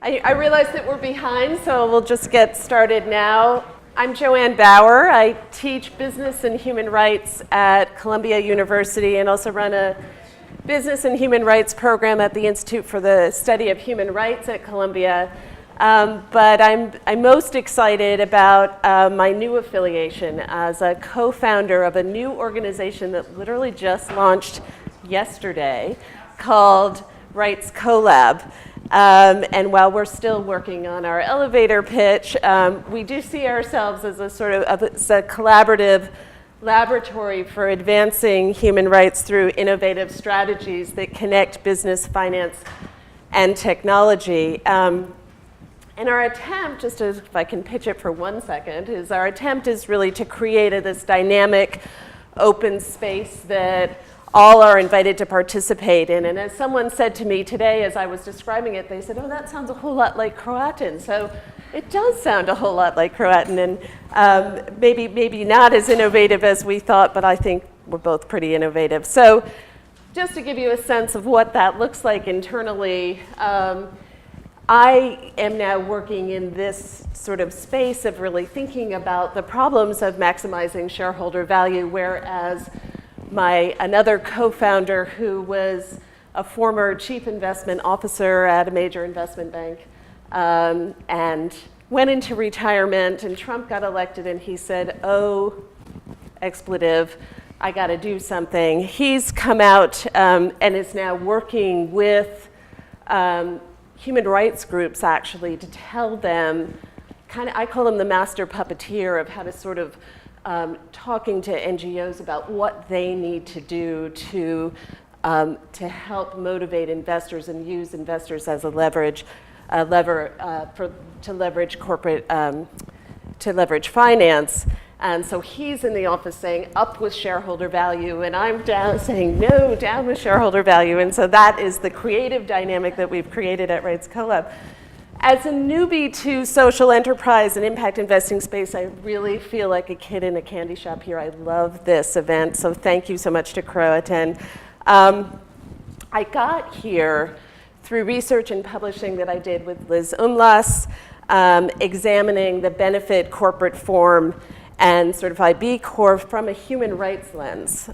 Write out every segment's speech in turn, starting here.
I realize that we're behind, so we'll just get started now. I'm Joanne Bauer. I teach business and human rights at Columbia University and also run a business and human rights program at the Institute for the Study of Human Rights at Columbia. But I'm most excited about my new affiliation as a co-founder of a new organization that literally just launched yesterday called CoLab. And while we're still working on our elevator pitch, we do see ourselves as a sort of a collaborative laboratory for advancing human rights through innovative strategies that connect business, finance, and technology. And our attempt, just as if I can pitch it for 1 second, is our attempt is really to create this dynamic open space that all are invited to participate in. And as someone said to me today as I was describing it, they said, oh, that sounds a whole lot like Croatan. So it does sound a whole lot like Croatan, and maybe not as innovative as we thought, but I think we're both pretty innovative. So just to give you a sense of what that looks like internally, I am now working in this sort of space of really thinking about the problems of maximizing shareholder value, whereas another co-founder who was a former chief investment officer at a major investment bank and went into retirement, and Trump got elected and he said, oh, expletive, I got to do something. He's come out and is now working with human rights groups actually to tell them, I call him the master puppeteer of how to sort of talking to NGOs about what they need to do to help motivate investors and use investors as a lever to leverage corporate to leverage finance. And so he's in the office saying up with shareholder value, and I'm down saying no, down with shareholder value. And so that is the creative dynamic that we've created at CoLab. As a newbie to social enterprise and impact investing space, I really feel like a kid in a candy shop here. I love this event, so thank you so much to Croatan. I got here through research and publishing that I did with Liz Umlas, examining the benefit corporate form and certified B Corp from a human rights lens.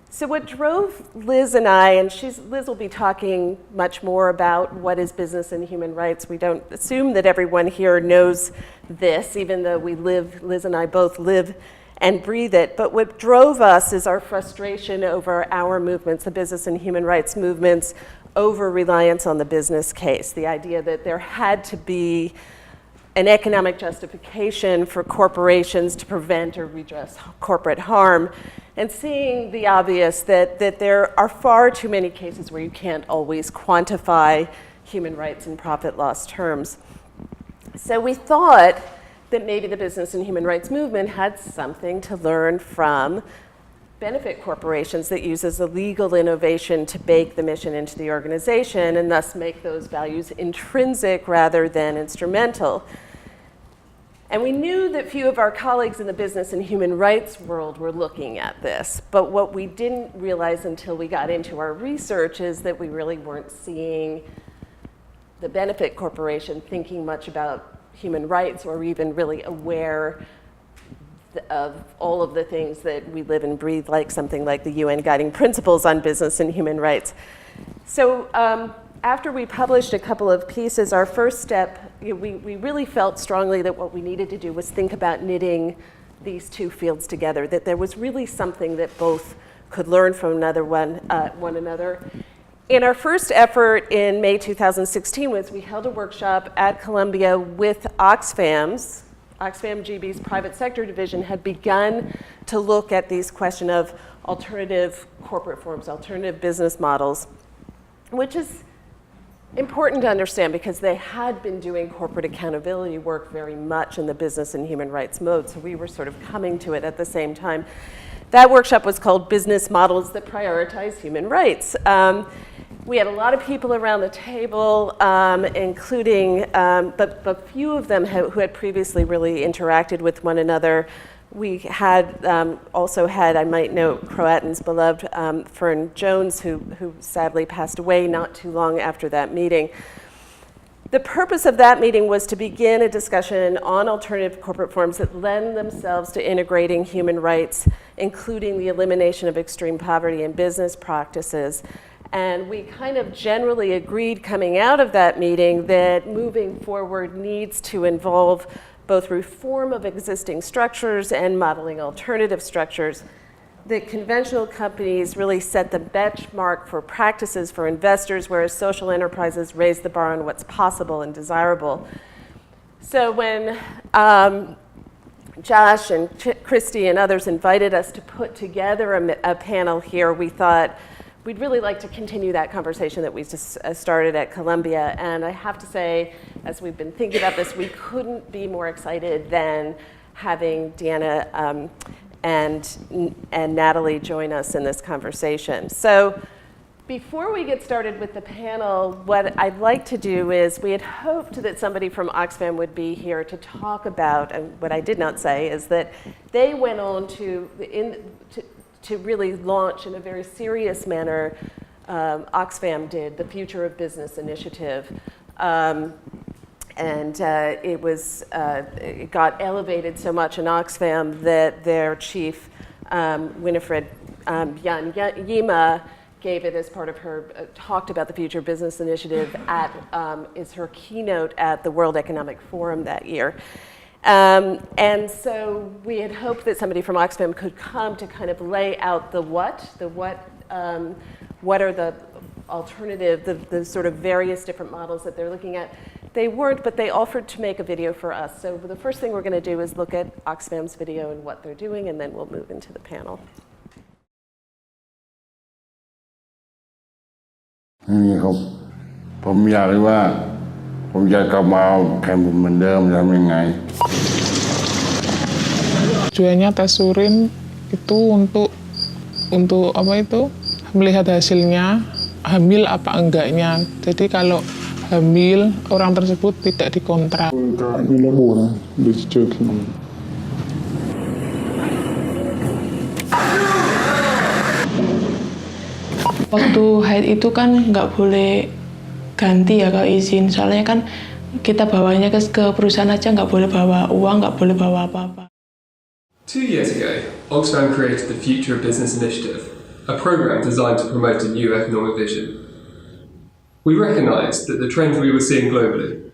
So what drove Liz and I, and Liz will be talking much more about what is business and human rights. We don't assume that everyone here knows this, even though Liz and I both live and breathe it. But what drove us is our frustration over our movements, the business and human rights movements, over reliance on the business case. The idea that there had to be an economic justification for corporations to prevent or redress corporate harm, and seeing the obvious that there are far too many cases where you can't always quantify human rights in profit loss terms. So we thought that maybe the business and human rights movement had something to learn from benefit corporations that uses a legal innovation to bake the mission into the organization and thus make those values intrinsic rather than instrumental. And we knew that few of our colleagues in the business and human rights world were looking at this. But what we didn't realize until we got into our research is that we really weren't seeing the benefit corporation thinking much about human rights or even really aware of all of the things that we live and breathe, like something like the UN Guiding Principles on Business and Human Rights. So after we published a couple of pieces, our first step, we really felt strongly that what we needed to do was think about knitting these two fields together, that there was really something that both could learn from one another. And our first effort in May 2016 was we held a workshop at Columbia with Oxfam's. Oxfam GB's private sector division had begun to look at these question of alternative corporate forms, alternative business models, which is important to understand because they had been doing corporate accountability work very much in the business and human rights mode, so we were sort of coming to it at the same time. That workshop was called Business Models That Prioritize Human Rights. We had a lot of people around the table, including, but few of them who had previously really interacted with one another. We had also had, I might note, Croatan's beloved Fern Jones, who sadly passed away not too long after that meeting. The purpose of that meeting was to begin a discussion on alternative corporate forms that lend themselves to integrating human rights, including the elimination of extreme poverty in business practices. And we kind of generally agreed coming out of that meeting that moving forward needs to involve both reform of existing structures and modeling alternative structures. That conventional companies really set the benchmark for practices for investors, whereas social enterprises raise the bar on what's possible and desirable. So when Josh and Christy and others invited us to put together a panel here, we thought we'd really like to continue that conversation that we just started at Columbia. And I have to say, as we've been thinking about this, we couldn't be more excited than having Deanna and Natalie join us in this conversation. So before we get started with the panel, what I'd like to do is, we had hoped that somebody from Oxfam would be here to talk about, and what I did not say is that they went on to really launch in a very serious manner, Oxfam did, the Future of Business Initiative. It got elevated so much in Oxfam that their chief, Winifred Yima, gave it as part of her, talked about the Future Business Initiative is her keynote at the World Economic Forum that year. And so we had hoped that somebody from Oxfam could come to kind of lay out what are the alternative, the sort of various different models that they're looking at. They weren't, but they offered to make a video for us. So the first thing we're going to do is look at Oxfam's video and what they're doing, and then we'll move into the panel. นี่ครับผมอยากรู้ว่าผมจะกลับมาแข่งเหมือนเดิมทำยังไง Tujuannya tes urin itu untuk apa itu melihat hasilnya hamil apa enggaknya. Jadi kalau hamil orang tersebut tidak dikontrak. Ini lebuนะดูเจอขึ้น Waktu haid itu kan nggak boleh ganti ya kalau izin, soalnya kan kita bawanya ke perusahaan aja, nggak boleh bawa uang, nggak boleh bawa apa-apa. 2 years ago, Oxfam created the Future of Business Initiative, a program designed to promote a new economic vision. We recognised that the trends we were seeing globally,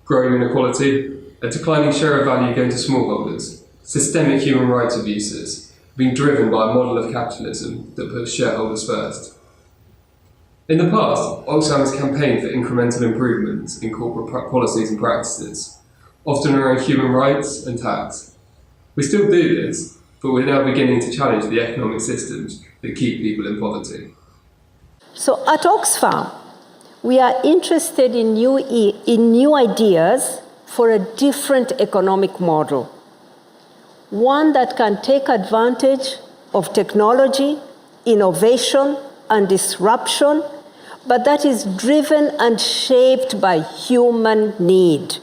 growing inequality, a declining share of value going to smallholders, systemic human rights abuses, being driven by a model of capitalism that puts shareholders first. In the past, Oxfam has campaigned for incremental improvements in corporate policies and practices, often around human rights and tax. We still do this, but we're now beginning to challenge the economic systems that keep people in poverty. So at Oxfam, we are interested in new ideas for a different economic model, one that can take advantage of technology, innovation, and disruption, but that is driven and shaped by human need.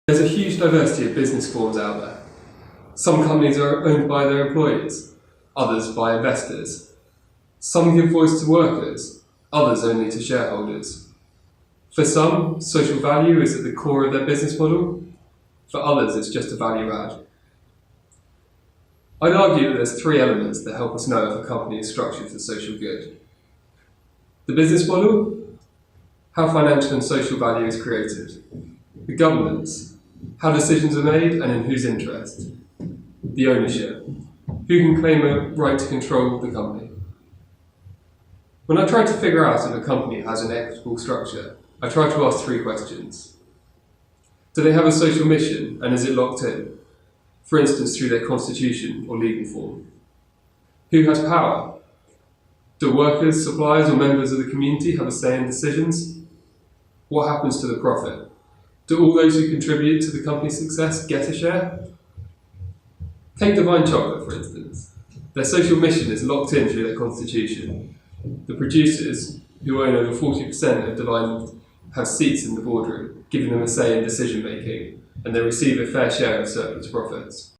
There's a huge diversity of business forms out there. Some companies are owned by their employees, others by investors. Some give voice to workers, others only to shareholders. For some, social value is at the core of their business model. For others, it's just a value add. I'd argue that there's 3 elements that help us know if a company is structured for social good. The business model, how financial and social value is created. The governance, how decisions are made and in whose interest. The ownership, who can claim a right to control the company. When I try to figure out if a company has an equitable structure, I try to ask 3 questions. Do they have a social mission and is it locked in? For instance, through their constitution or legal form. Who has power? Do workers, suppliers, or members of the community have a say in decisions? What happens to the profit? Do all those who contribute to the company's success get a share? Take Divine Chocolate, for instance. Their social mission is locked in through their constitution. The producers, who own over 40% of Divine, have seats in the boardroom, giving them a say in decision making, and they receive a fair share of surplus profits.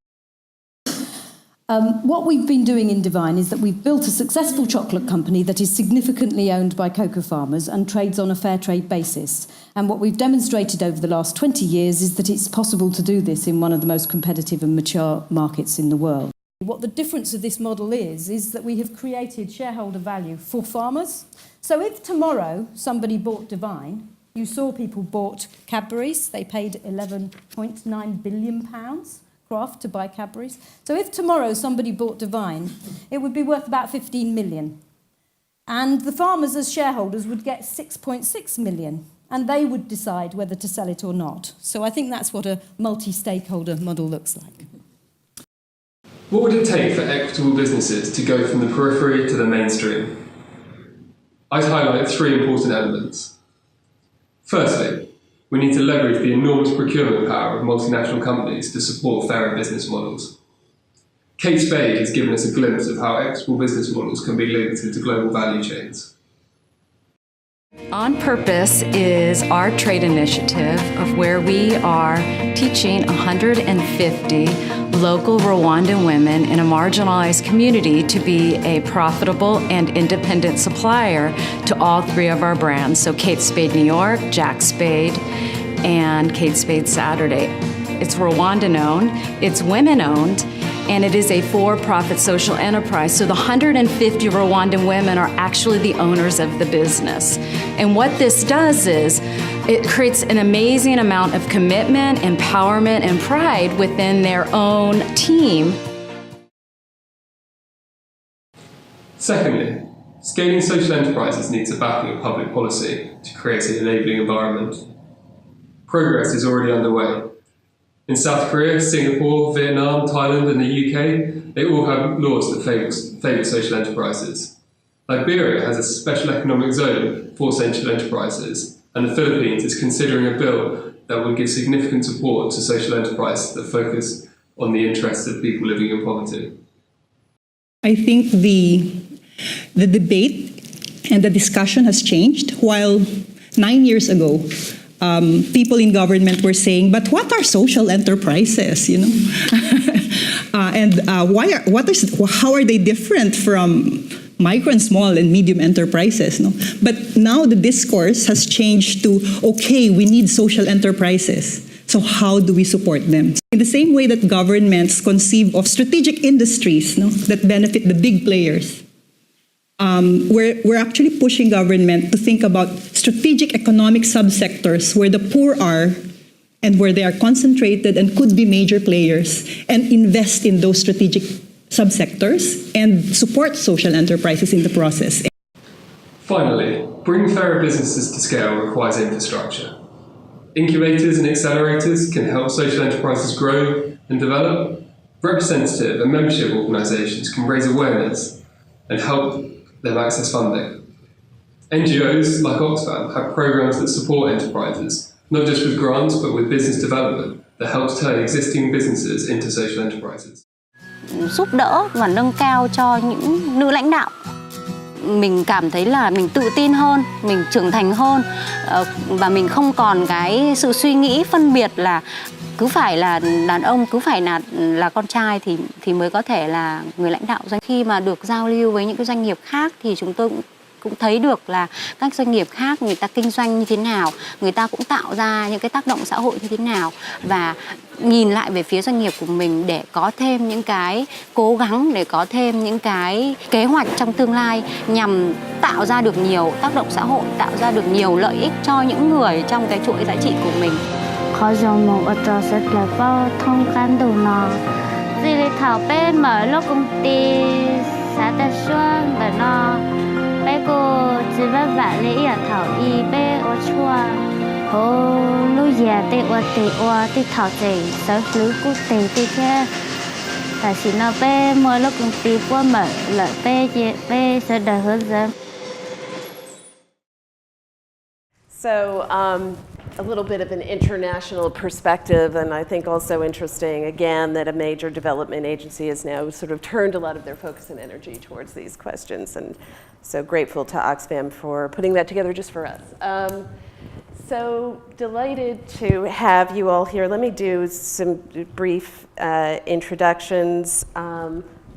What we've been doing in Divine is that we've built a successful chocolate company that is significantly owned by cocoa farmers and trades on a fair trade basis. And what we've demonstrated over the last 20 years is that it's possible to do this in one of the most competitive and mature markets in the world. What the difference of this model is that we have created shareholder value for farmers. So if tomorrow somebody bought Divine, you saw people bought Cadbury's, they paid £11.9 billion. Kraft to buy Cadbury's. So if tomorrow somebody bought Divine, it would be worth about 15 million. And the farmers as shareholders would get 6.6 million. And they would decide whether to sell it or not. So I think that's what a multi-stakeholder model looks like. What would it take for equitable businesses to go from the periphery to the mainstream? I'd highlight 3 important elements. Firstly, we need to leverage the enormous procurement power of multinational companies to support fairer business models. Kate Spade has given us a glimpse of how equitable business models can be linked into global value chains. On Purpose is our trade initiative of where we are teaching 150 local Rwandan women in a marginalized community to be a profitable and independent supplier to all 3 of our brands. So Kate Spade New York, Jack Spade, and Kate Spade Saturday. It's Rwandan-owned, it's women-owned, and it is a for-profit social enterprise. So the 150 Rwandan women are actually the owners of the business. And what this does is it creates an amazing amount of commitment, empowerment, and pride within their own team. Secondly, scaling social enterprises needs a backing of public policy to create an enabling environment. Progress is already underway. In South Korea, Singapore, Vietnam, Thailand, and the UK, they all have laws that favour social enterprises. Liberia has a special economic zone for social enterprises, and the Philippines is considering a bill that will give significant support to social enterprises that focus on the interests of people living in poverty. I think the debate and the discussion has changed. While 9 years ago, people in government were saying, but what are social enterprises, you know? How are they different from micro and small and medium enterprises? No? But now the discourse has changed to, okay, we need social enterprises. So how do we support them? In the same way that governments conceive of strategic industries, no, that benefit the big players, we're actually pushing government to think about strategic economic subsectors where the poor are and where they are concentrated and could be major players, and invest in those strategic subsectors and support social enterprises in the process. Finally, bringing fairer businesses to scale requires infrastructure. Incubators and accelerators can help social enterprises grow and develop. Representative and membership organisations can raise awareness and help them access funding. NGOs like Oxfam have programs that support enterprises, not just with grants, but with business development that helps turn existing businesses into social enterprises. Giúp đỡ và nâng cao cho những nữ lãnh đạo. Mình cảm thấy là mình tự tin hơn, mình trưởng thành hơn, và mình không còn cái sự suy nghĩ phân biệt là cứ phải là đàn ông, cứ phải là con trai thì mới có thể là người lãnh đạo. Khi mà được giao lưu với những cái doanh nghiệp khác thì chúng tôi cũng thấy được là các doanh nghiệp khác người ta kinh doanh như thế nào, người ta cũng tạo ra những cái tác động xã hội như thế nào, và nhìn lại về phía doanh nghiệp của mình để có thêm những cái cố gắng, để có thêm những cái kế hoạch trong tương lai nhằm tạo ra được nhiều tác động xã hội, tạo ra được nhiều lợi ích cho những người trong cái chuỗi giá trị của mình. Khó dùng một trò rất là bao thông can đầu nọ. Vì lý thảo bé mở lúc công ty xã ta xuân để nó bé cô chỉ vất vả lý ở thảo y bé ở chua. Hồ lúc giờ tê thảo tê sở lưới quốc tế tê thế. Tại vì nó bé mở lúc công ty qua mở lợi bé sẽ đời hơn dân. So, a little bit of an international perspective, and I think also interesting, again, that a major development agency has now sort of turned a lot of their focus and energy towards these questions, and so grateful to Oxfam for putting that together just for us. So delighted to have you all here. Let me do some brief introductions.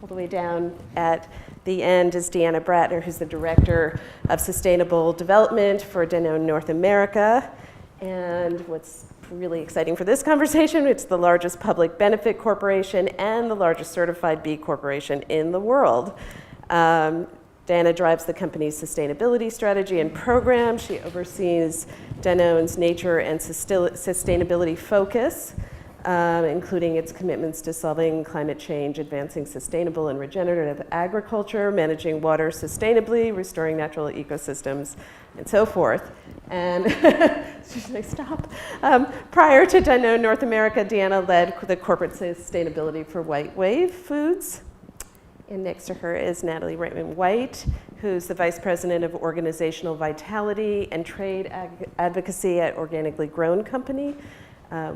all the way down at the end is Deanna Bratter, who's the Director of Sustainable Development for Danone North America. And what's really exciting for this conversation, it's the largest public benefit corporation and the largest certified B corporation in the world. Deanna drives the company's sustainability strategy and program. She oversees Danone's nature and sustainability focus, including its commitments to solving climate change, advancing sustainable and regenerative agriculture, managing water sustainably, restoring natural ecosystems, and so forth. And should I stop? Prior to Danone North America, Deanna led the corporate sustainability for White Wave Foods. And next to her is Natalie Reitman-White, who's the Vice President of Organizational Vitality and Trade Advocacy at Organically Grown Company,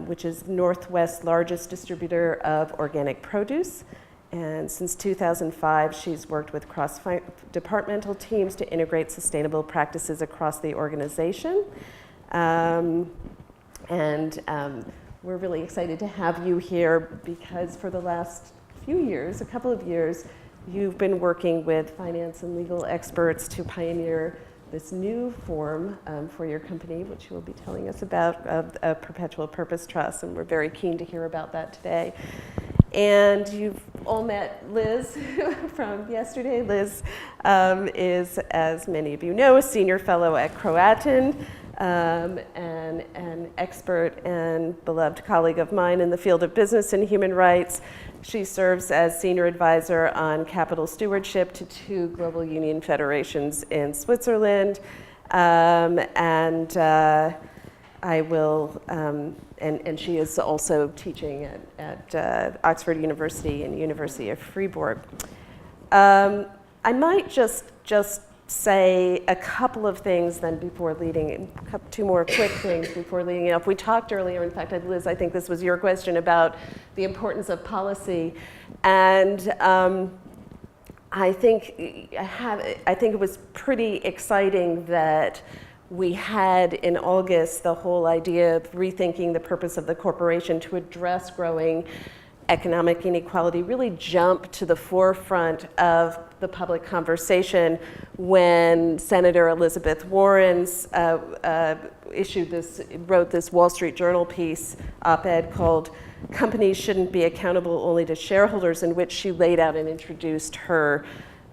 which is Northwest's largest distributor of organic produce. And since 2005, she's worked with cross-departmental teams to integrate sustainable practices across the organization. We're really excited to have you here because for the last few years, a couple of years, you've been working with finance and legal experts to pioneer this new form for your company, which you will be telling us about, of a perpetual purpose trust, and we're very keen to hear about that today. And you've all met Liz from yesterday. Liz is, as many of you know, a senior fellow at Croatan, and an expert and beloved colleague of mine in the field of business and human rights. She serves as senior advisor on capital stewardship to 2 global union federations in Switzerland. And she is also teaching at Oxford University and University of Fribourg. I might just say a couple of things then before leading, 2 more quick things before leading it up. We talked earlier, in fact, Liz, I think this was your question about the importance of policy. And I think it was pretty exciting that we had in August the whole idea of rethinking the purpose of the corporation to address growing economic inequality really jumped to the forefront of the public conversation when Senator Elizabeth Warren wrote this Wall Street Journal piece, op-ed called "Companies Shouldn't Be Accountable Only to Shareholders," in which she laid out and introduced her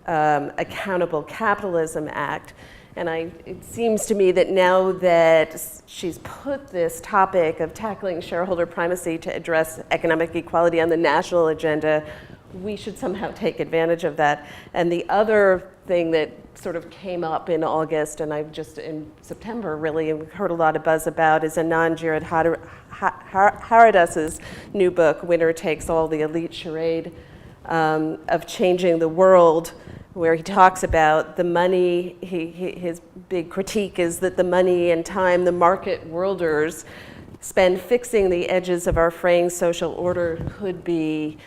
Accountable Capitalism Act. And it seems to me that now that she's put this topic of tackling shareholder primacy to address economic equality on the national agenda, we should somehow take advantage of that. And the other thing that sort of came up in August, and I've just in September really heard a lot of buzz about, is Anand Giridharadas' new book, Winner Takes All, The Elite Charade of Changing the World, where he talks about the money. His big critique is that the money and time the market worlders spend fixing the edges of our fraying social order could be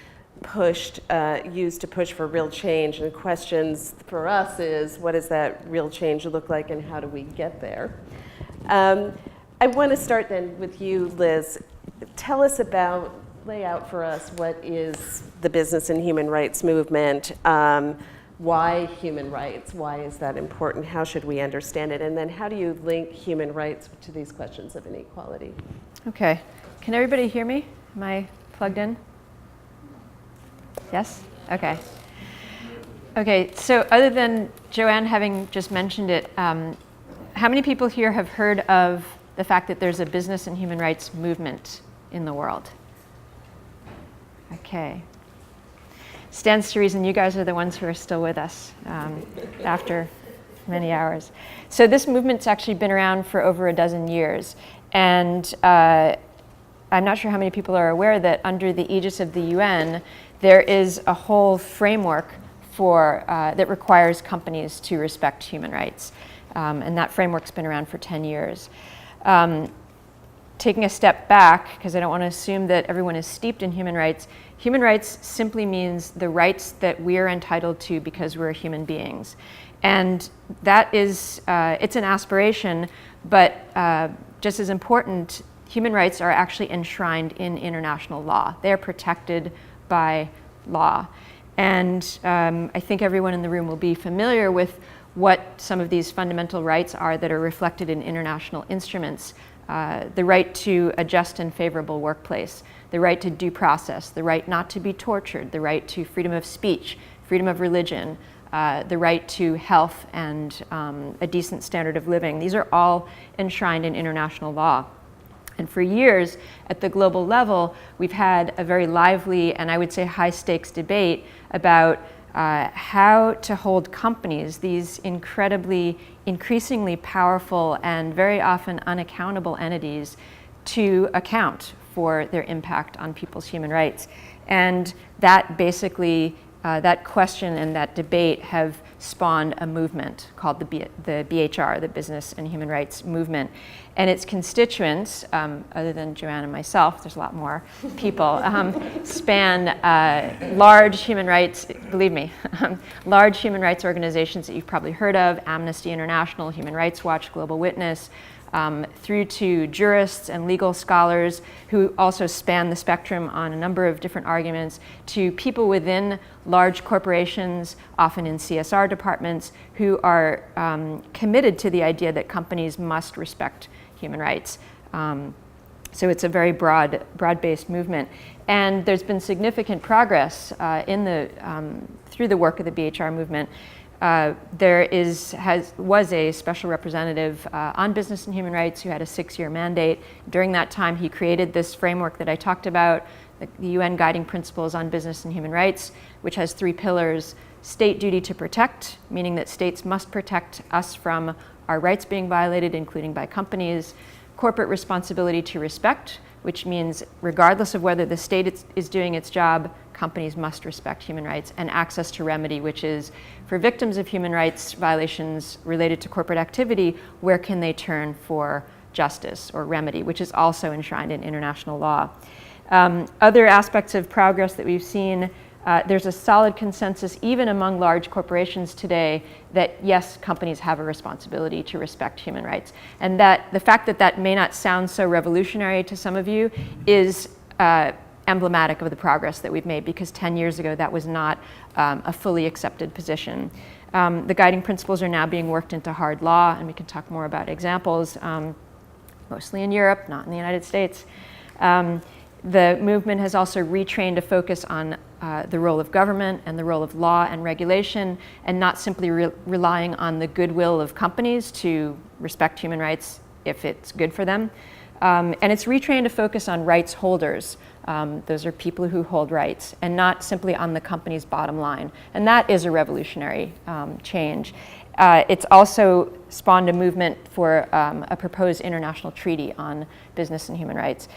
used to push for real change. And questions for us is, what does that real change look like and how do we get there? I want to start then with you, Liz. Tell us lay out for us what is the business and human rights movement. Why human rights? Why is that important? How should we understand it? And then how do you link human rights to these questions of inequality? Okay. Can everybody hear me? Am I plugged in? Yes? Okay. Okay, so other than Joanne having just mentioned it, how many people here have heard of the fact that there's a business and human rights movement in the world? Okay. Stands to reason you guys are the ones who are still with us after many hours. So this movement's actually been around for over a dozen years. And I'm not sure how many people are aware that under the aegis of the UN, there is a whole framework that requires companies to respect human rights. And that framework's been around for 10 years. Taking a step back, because I don't want to assume that everyone is steeped in human rights simply means the rights that we're entitled to because we're human beings. And that is, it's an aspiration, but just as important, human rights are actually enshrined in international law. They are protected by law. And I think everyone in the room will be familiar with what some of these fundamental rights are that are reflected in international instruments. The right to a just and favorable workplace, the right to due process, the right not to be tortured, the right to freedom of speech, freedom of religion, the right to health and a decent standard of living. These are all enshrined in international law. And for years, at the global level, we've had a very lively and I would say high-stakes debate about how to hold companies, these increasingly powerful and very often unaccountable entities, to account for their impact on people's human rights. And that basically, that question and that debate have spawned a movement called the BHR, the Business and Human Rights Movement. And its constituents, other than Joanne and myself, there's a lot more people, span large human rights, believe me, large human rights organizations that you've probably heard of, Amnesty International, Human Rights Watch, Global Witness, through to jurists and legal scholars who also span the spectrum on a number of different arguments, to people within large corporations, often in CSR departments, who are committed to the idea that companies must respect human rights. So it's a very broad-based movement. And there's been significant progress through the work of the BHR movement. There was a special representative on business and human rights who had a 6-year mandate. During that time, he created this framework that I talked about, the UN Guiding Principles on Business and Human Rights, which has 3 pillars: state duty to protect, meaning that states must protect us from our rights being violated, including by companies; corporate responsibility to respect, which means regardless of whether the state is doing its job, companies must respect human rights; and access to remedy, which is for victims of human rights violations related to corporate activity, where can they turn for justice or remedy, which is also enshrined in international law. Other aspects of progress that we've seen, there's a solid consensus even among large corporations today that yes, companies have a responsibility to respect human rights. And that the fact that that may not sound so revolutionary to some of you is emblematic of the progress that we've made, because 10 years ago that was not a fully accepted position. The guiding principles are now being worked into hard law, and we can talk more about examples, mostly in Europe, not in the United States. The movement has also retrained to focus on the role of government and the role of law and regulation, and not simply relying on the goodwill of companies to respect human rights if it's good for them. And it's retrained to focus on rights holders. Those are people who hold rights, and not simply on the company's bottom line. And that is a revolutionary change. It's also spawned a movement for a proposed international treaty on business and human rights.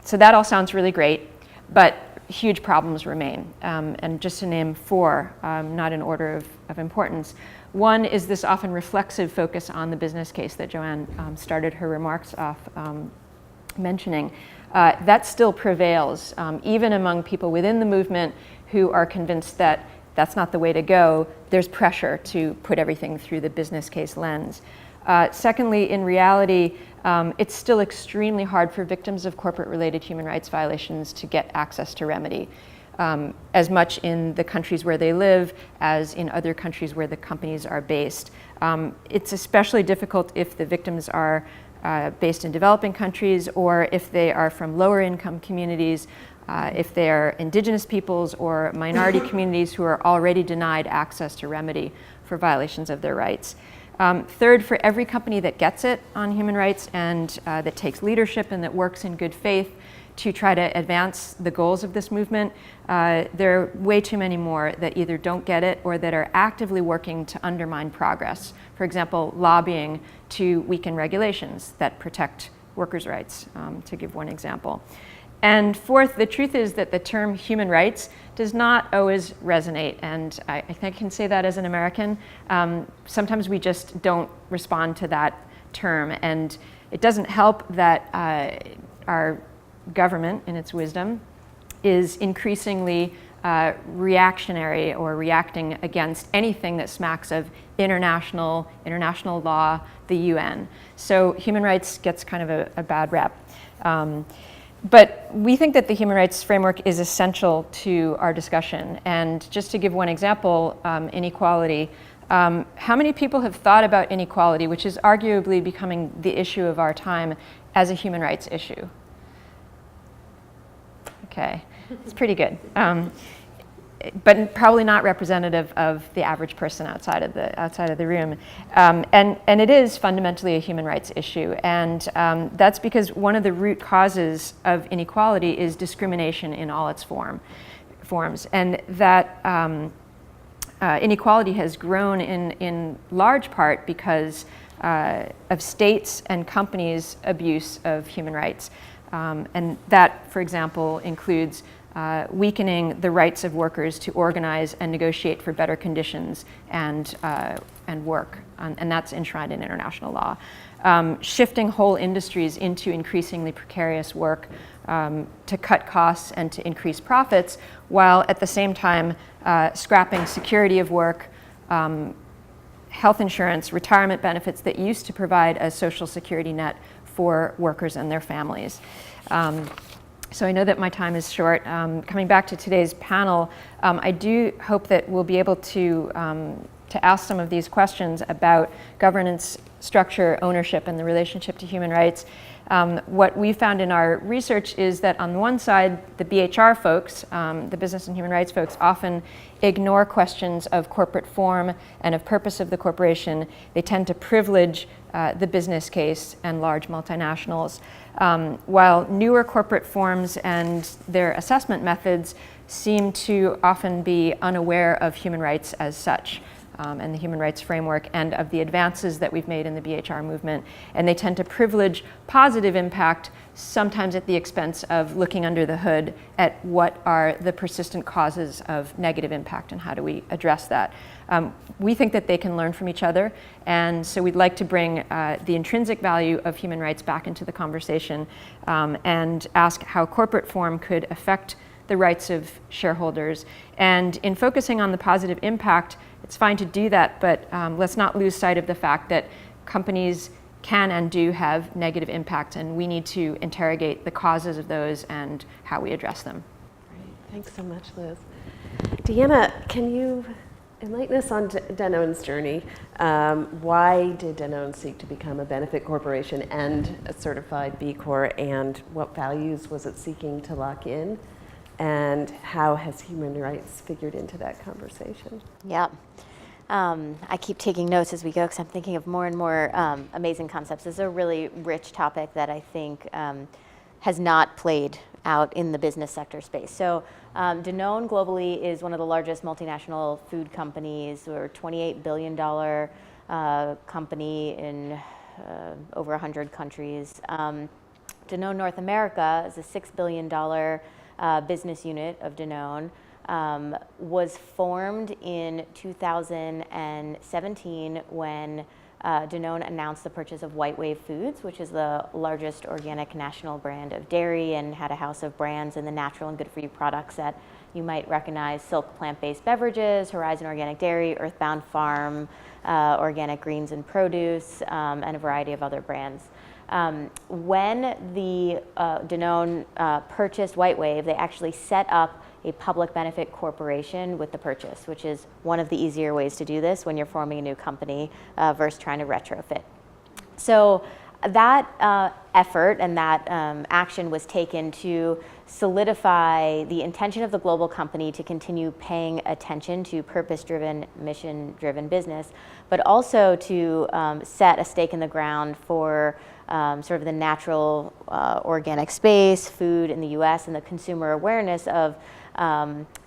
So that all sounds really great, but huge problems remain. And just to name 4, not in order of importance. One is this often reflexive focus on the business case that Joanne started her remarks off mentioning. That still prevails, even among people within the movement who are convinced that that's not the way to go. There's pressure to put everything through the business case lens. Secondly, in reality, it's still extremely hard for victims of corporate-related human rights violations to get access to remedy, as much in the countries where they live as in other countries where the companies are based. It's especially difficult if the victims are based in developing countries, or if they are from lower income communities, if they are indigenous peoples or minority communities who are already denied access to remedy for violations of their rights. Third, for every company that gets it on human rights and that takes leadership and that works in good faith to try to advance the goals of this movement, there are way too many more that either don't get it or that are actively working to undermine progress. For example, lobbying to weaken regulations that protect workers' rights, to give one example. And fourth, the truth is that the term human rights does not always resonate, and I think I can say that as an American. Sometimes we just don't respond to that term, and it doesn't help that our government, in its wisdom, is increasingly reactionary or reacting against anything that smacks of international law, the UN. So human rights gets kind of a bad rep. But we think that the human rights framework is essential to our discussion. And just to give one example, inequality. How many people have thought about inequality, which is arguably becoming the issue of our time, as a human rights issue? Okay, it's pretty good. But probably not representative of the average person outside of the room. And it is fundamentally a human rights issue. And that's because one of the root causes of inequality is discrimination in all its forms. And that inequality has grown in large part because of states and companies' abuse of human rights. And that, for example, includes weakening the rights of workers to organize and negotiate for better conditions and work, and that's enshrined in international law. Shifting whole industries into increasingly precarious work to cut costs and to increase profits, while at the same time scrapping security of work, health insurance, retirement benefits that used to provide a social security net for workers and their families. So I know that my time is short. Coming back to today's panel, I do hope that we'll be able to ask some of these questions about governance, structure, ownership, and the relationship to human rights. What we found in our research is that on the one side, the BHR folks, the business and human rights folks, often ignore questions of corporate form and of purpose of the corporation. They tend to privilege the business case and large multinationals, while newer corporate forms and their assessment methods seem to often be unaware of human rights as such, and the human rights framework and of the advances that we've made in the BHR movement. And they tend to privilege positive impact, sometimes at the expense of looking under the hood at what are the persistent causes of negative impact and how do we address that. We think that they can learn from each other, and so we'd like to bring the intrinsic value of human rights back into the conversation and ask how corporate form could affect the rights of shareholders. And in focusing on the positive impact, it's fine to do that, but let's not lose sight of the fact that companies can and do have negative impacts, and we need to interrogate the causes of those and how we address them. Great. Thanks so much, Liz. Deanna, can you enlighten us on Danone's journey? Why did Danone seek to become a benefit corporation and a certified B Corp, and what values was it seeking to lock in? And how has human rights figured into that conversation? Yeah. I keep taking notes as we go because I'm thinking of more and more amazing concepts. This is a really rich topic that I think has not played out in the business sector space. So Danone globally is one of the largest multinational food companies. We're a $28 billion company in over 100 countries. Danone North America is a $6 billion business unit of Danone, was formed in 2017 when Danone announced the purchase of White Wave Foods, which is the largest organic national brand of dairy and had a house of brands in the natural and good-for-you products that you might recognize: Silk plant-based beverages, Horizon Organic Dairy, Earthbound Farm, Organic Greens and Produce, and a variety of other brands. When the Danone purchased White Wave, they actually set up a public benefit corporation with the purchase, which is one of the easier ways to do this when you're forming a new company versus trying to retrofit. So that effort and that action was taken to solidify the intention of the global company to continue paying attention to purpose-driven, mission-driven business, but also to set a stake in the ground for sort of the natural organic space, food in the US, and the consumer awareness of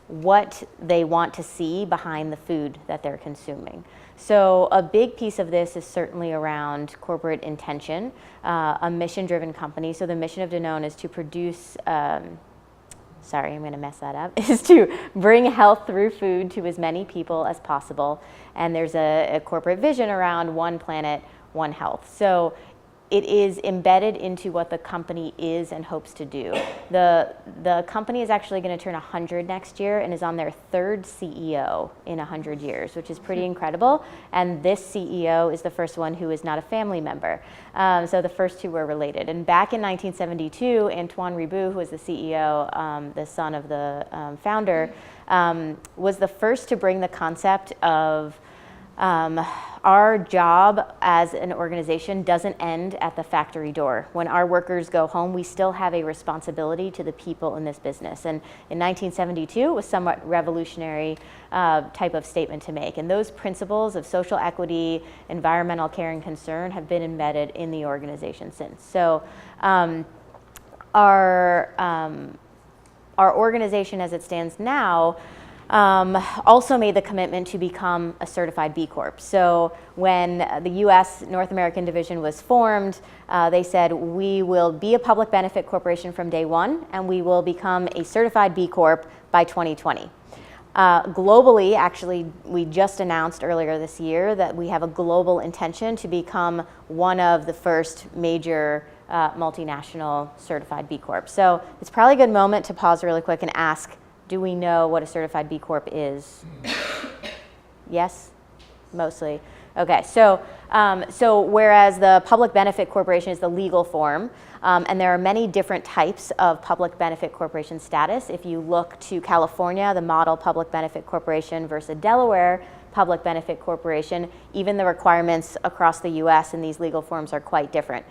what they want to see behind the food that they're consuming. So a big piece of this is certainly around corporate intention, a mission-driven company. So the mission of Danone is to produce, sorry, I'm going to mess that up, is to bring health through food to as many people as possible. And there's a corporate vision around one planet, one health. So it is embedded into what the company is and hopes to do. The company is actually going to turn 100 next year and is on their third CEO in 100 years, which is pretty incredible. And this CEO is the first one who is not a family member. So the first two were related. And back in 1972, Antoine Riboud, who was the CEO, the son of the founder, was the first to bring the concept of our job as an organization doesn't end at the factory door. When our workers go home, we still have a responsibility to the people in this business. And in 1972, it was somewhat revolutionary type of statement to make. And those principles of social equity, environmental care and concern have been embedded in the organization since. So our organization as it stands now also made the commitment to become a certified B Corp. So when the U.S. North American division was formed, they said we will be a public benefit corporation from day one, and we will become a certified B Corp by 2020. Globally, actually, we just announced earlier this year that we have a global intention to become one of the first major multinational certified B Corp. So it's probably a good moment to pause really quick and ask, do we know what a certified B Corp is? Yes? Mostly. Okay, so whereas the public benefit corporation is the legal form, and there are many different types of public benefit corporation status. If you look to California, the model public benefit corporation versus Delaware public benefit corporation, even the requirements across the US in these legal forms are quite different.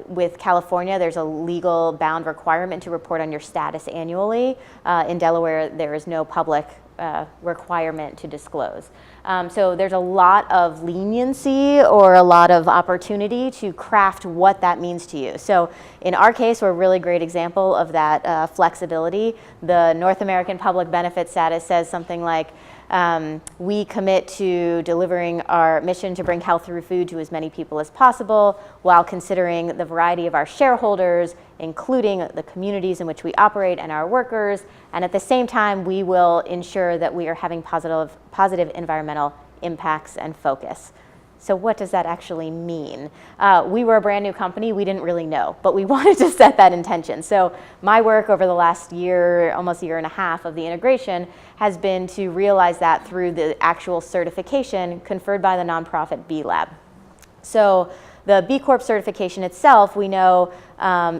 With California, there's a legal bound requirement to report on your status annually. In Delaware, there is no public requirement to disclose. So there's a lot of leniency or a lot of opportunity to craft what that means to you. So in our case, we're a really great example of that flexibility. The North American public benefit status says something like, we commit to delivering our mission to bring health through food to as many people as possible while considering the variety of our shareholders, including the communities in which we operate and our workers. And at the same time, we will ensure that we are having positive environmental impacts and focus. So what does that actually mean? We were a brand new company, we didn't really know, but we wanted to set that intention. So my work over the last year, almost a year and a half of the integration has been to realize that through the actual certification conferred by the nonprofit B Lab. So the B Corp certification itself, we know,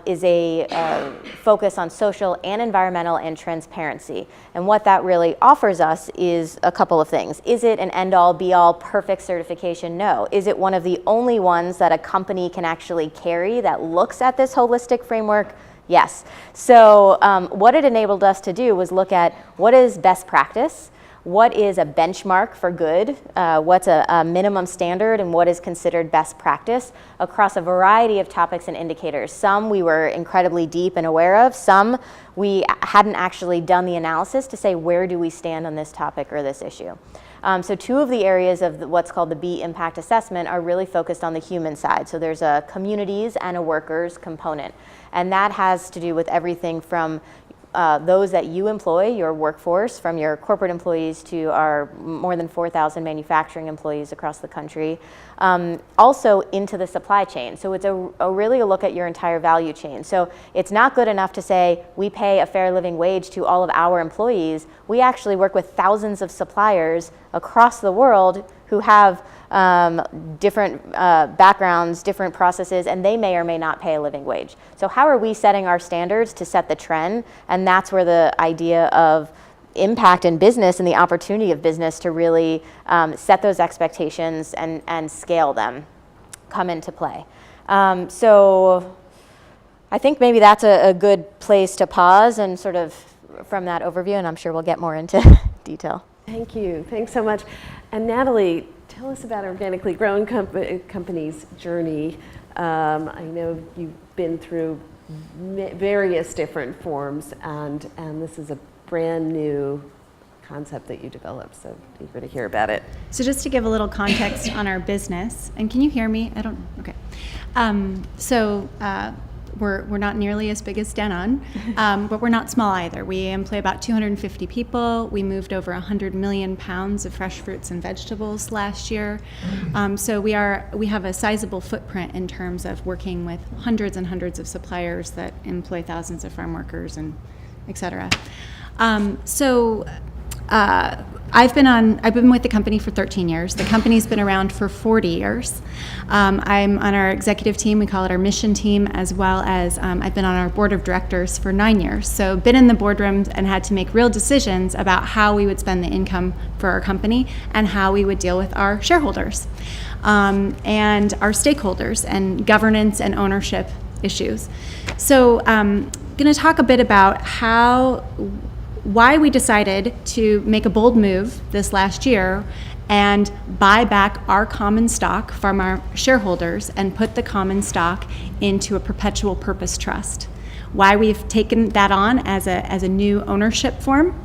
is a focus on social and environmental and transparency. And what that really offers us is a couple of things. Is it an end-all, be-all, perfect certification? No. Is it one of the only ones that a company can actually carry that looks at this holistic framework? Yes. So what it enabled us to do was look at what is best practice, what is a benchmark for good, what's a minimum standard, and what is considered best practice across a variety of topics and indicators. Some we were incredibly deep and aware of, some we hadn't actually done the analysis to say where do we stand on this topic or this issue. So two of the areas of what's called the B impact assessment are really focused on the human side. So there's a communities and a workers component. And that has to do with everything from those that you employ, your workforce, from your corporate employees to our more than 4,000 manufacturing employees across the country, also into the supply chain. So it's really a look at your entire value chain. So it's not good enough to say we pay a fair living wage to all of our employees. We actually work with thousands of suppliers across the world who have different backgrounds, different processes, and they may or may not pay a living wage. So how are we setting our standards to set the trend? And that's where the idea of impact in business and the opportunity of business to really set those expectations and scale them come into play. So I think maybe that's a good place to pause and sort of from that overview, and I'm sure we'll get more into detail. Thank you. Thanks so much. And Natalie, tell us about Organically Grown Company's journey. I know you've been through various different forms, and this is a brand new concept that you developed, so eager to hear about it. So just to give a little context on our business, and can you hear me? Okay. We're not nearly as big as Danone, but we're not small either. We employ about 250 people. We moved over 100 million pounds of fresh fruits and vegetables last year. So we have a sizable footprint in terms of working with hundreds and hundreds of suppliers that employ thousands of farm workers and et cetera. I've been with the company for 13 years. The company's been around for 40 years. I'm on our executive team, we call it our mission team, as well as I've been on our board of directors for 9 years. So been in the boardrooms and had to make real decisions about how we would spend the income for our company and how we would deal with our shareholders and our stakeholders and governance and ownership issues. So I'm going to talk a bit about why we decided to make a bold move this last year and buy back our common stock from our shareholders and put the common stock into a perpetual purpose trust. Why we've taken that on as a new ownership form,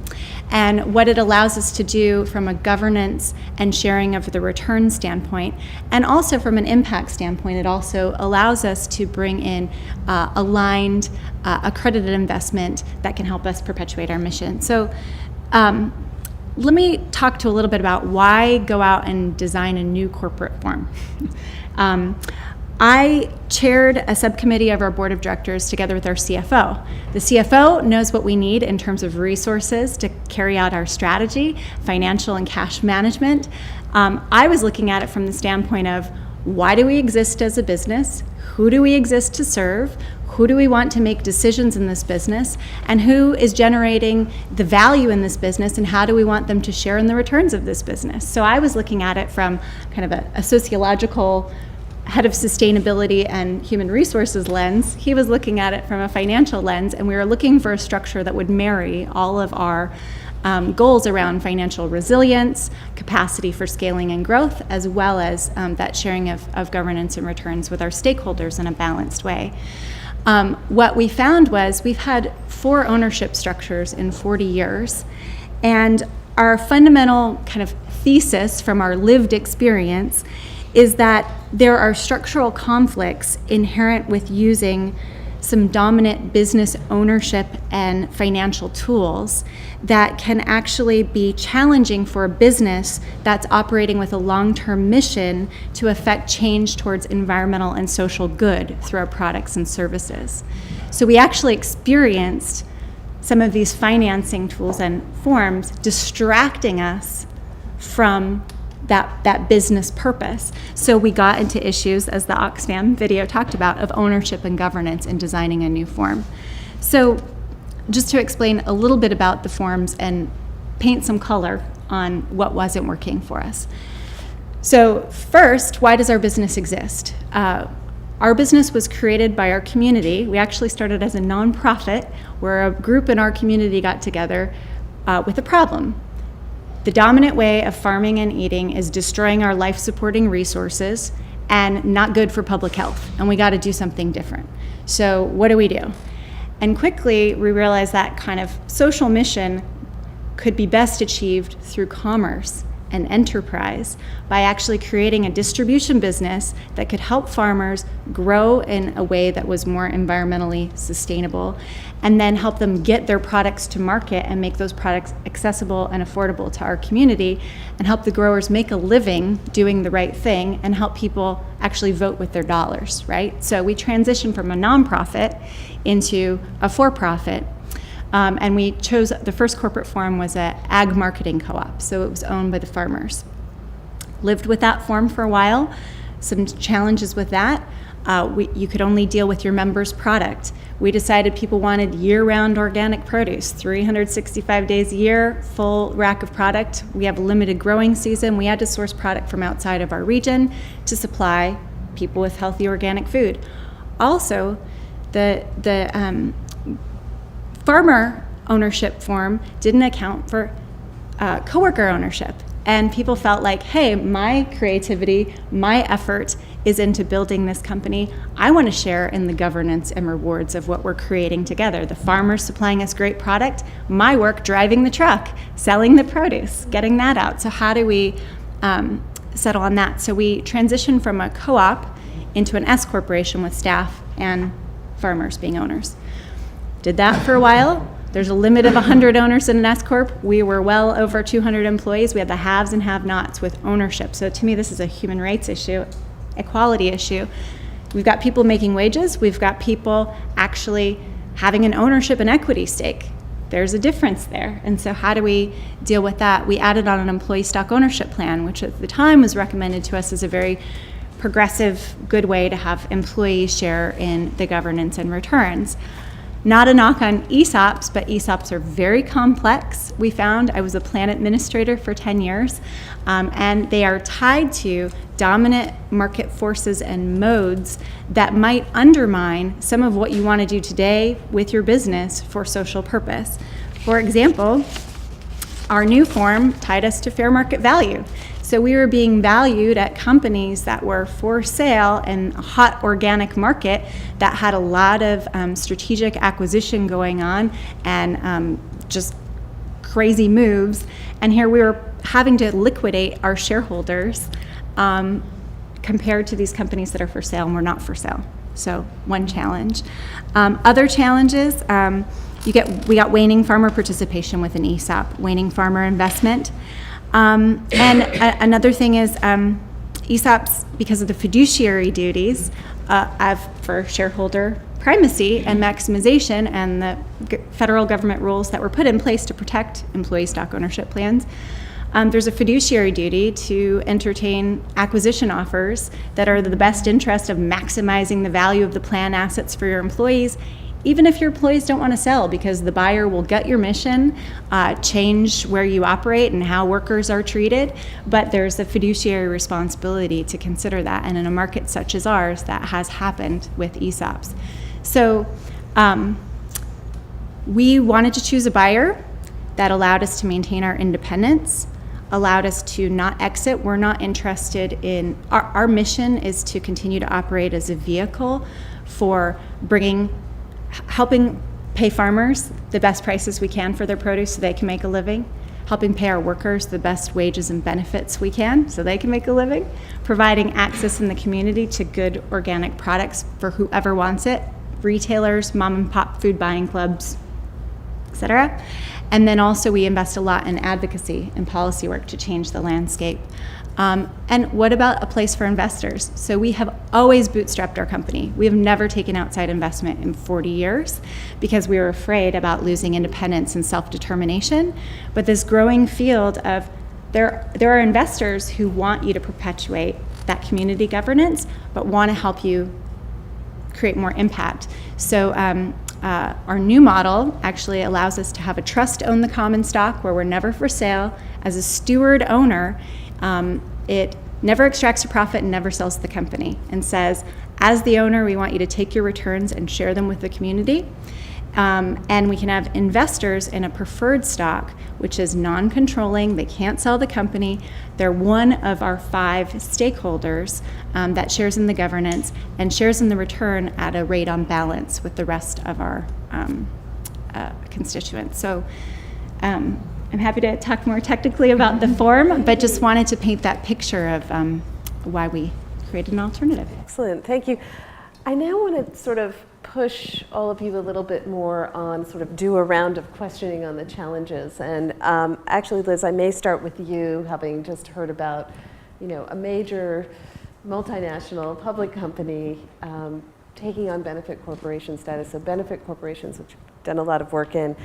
and what it allows us to do from a governance and sharing of the return standpoint, and also from an impact standpoint. It also allows us to bring in aligned, accredited investment that can help us perpetuate our mission. So let me talk to a little bit about why go out and design a new corporate form. I chaired a subcommittee of our board of directors together with our CFO. The CFO knows what we need in terms of resources to carry out our strategy, financial and cash management. I was looking at it from the standpoint of, why do we exist as a business? Who do we exist to serve? Who do we want to make decisions in this business? And who is generating the value in this business? And how do we want them to share in the returns of this business? So I was looking at it from kind of a sociological, head of sustainability and human resources lens. He was looking at it from a financial lens, and we were looking for a structure that would marry all of our goals around financial resilience, capacity for scaling and growth, as well as that sharing of governance and returns with our stakeholders in a balanced way. What we found was we've had 4 ownership structures in 40 years, and our fundamental kind of thesis from our lived experience is that there are structural conflicts inherent with using some dominant business ownership and financial tools that can actually be challenging for a business that's operating with a long-term mission to affect change towards environmental and social good through our products and services. So we actually experienced some of these financing tools and forms distracting us from that business purpose. So we got into issues, as the Oxfam video talked about, of ownership and governance in designing a new form. So just to explain a little bit about the forms and paint some color on what wasn't working for us. So first, why does our business exist? Our business was created by our community. We actually started as a nonprofit where a group in our community got together with a problem. The dominant way of farming and eating is destroying our life-supporting resources and not good for public health, and we got to do something different. So what do? And quickly, we realized that kind of social mission could be best achieved through commerce and enterprise by actually creating a distribution business that could help farmers grow in a way that was more environmentally sustainable, and then help them get their products to market and make those products accessible and affordable to our community, and help the growers make a living doing the right thing, and help people actually vote with their dollars, right? So we transitioned from a nonprofit into a for-profit. And we chose, the first corporate form was an ag marketing co-op, so it was owned by the farmers. Lived with that form for a while, some challenges with that. You could only deal with your members' product. We decided people wanted year-round organic produce, 365 days a year, full rack of product. We have a limited growing season. We had to source product from outside of our region to supply people with healthy organic food. Also, the farmer ownership form didn't account for coworker ownership. And people felt like, hey, my creativity, my effort is into building this company. I want to share in the governance and rewards of what we're creating together. The farmers supplying us great product, my work driving the truck, selling the produce, getting that out. So how do we settle on that? So we transitioned from a co-op into an S corporation with staff and farmers being owners. Did that for a while. There's a limit of 100 owners in an S-Corp. We were well over 200 employees. We had the haves and have-nots with ownership. So to me, this is a human rights issue, equality issue. We've got people making wages. We've got people actually having an ownership and equity stake. There's a difference there. And so how do we deal with that? We added on an employee stock ownership plan, which at the time was recommended to us as a very progressive, good way to have employees share in the governance and returns. Not a knock on ESOPs, but ESOPs are very complex. We found, I was a plan administrator for 10 years, and they are tied to dominant market forces and modes that might undermine some of what you want to do today with your business for social purpose. For example, our new form tied us to fair market value. So we were being valued at companies that were for sale in a hot organic market that had a lot of strategic acquisition going on and just crazy moves. And here we were having to liquidate our shareholders compared to these companies that are for sale and were not for sale. So one challenge. Other challenges, we got waning farmer participation with an ESOP, waning farmer investment. Another thing is ESOPs, because of the fiduciary duties for shareholder primacy and maximization and the federal government rules that were put in place to protect employee stock ownership plans, there's a fiduciary duty to entertain acquisition offers that are the best interest of maximizing the value of the plan assets for your employees, even if your employees don't want to sell, because the buyer will gut your mission, change where you operate and how workers are treated, but there's a fiduciary responsibility to consider that, and in a market such as ours, that has happened with ESOPs. So we wanted to choose a buyer that allowed us to maintain our independence, allowed us to not exit. We're not interested in, our mission is to continue to operate as a vehicle for helping pay farmers the best prices we can for their produce so they can make a living, helping pay our workers the best wages and benefits we can so they can make a living, providing access in the community to good organic products for whoever wants it, retailers, mom and pop food buying clubs, etc. And then also we invest a lot in advocacy and policy work to change the landscape. And what about a place for investors? So we have always bootstrapped our company. We have never taken outside investment in 40 years because we were afraid about losing independence and self-determination. But this growing field of, there are investors who want you to perpetuate that community governance, but want to help you create more impact. So our new model actually allows us to have a trust own the common stock where we're never for sale. As a steward owner, it never extracts a profit and never sells the company, and says, as the owner, we want you to take your returns and share them with the community. And we can have investors in a preferred stock, which is non-controlling. They can't sell the company. They're one of our 5 stakeholders that shares in the governance and shares in the return at a rate on balance with the rest of our constituents. So I'm happy to talk more technically about the form, but just wanted to paint that picture of why we created an alternative. Excellent, thank you. I now want to sort of push all of you a little bit more on sort of do a round of questioning on the challenges. And actually, Liz, I may start with you, having just heard about, a major multinational public company taking on benefit corporation status. So benefit corporations, which you've done a lot of work in,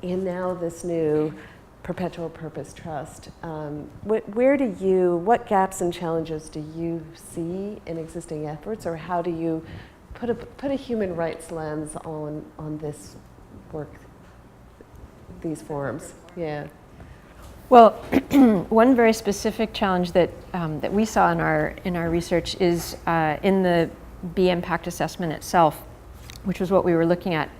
and now this new perpetual purpose trust. What gaps and challenges do you see in existing efforts, or how do you put a human rights lens on this work, these forums? Yeah. Well, one very specific challenge that we saw in our research is in the B impact assessment itself, which was what we were looking at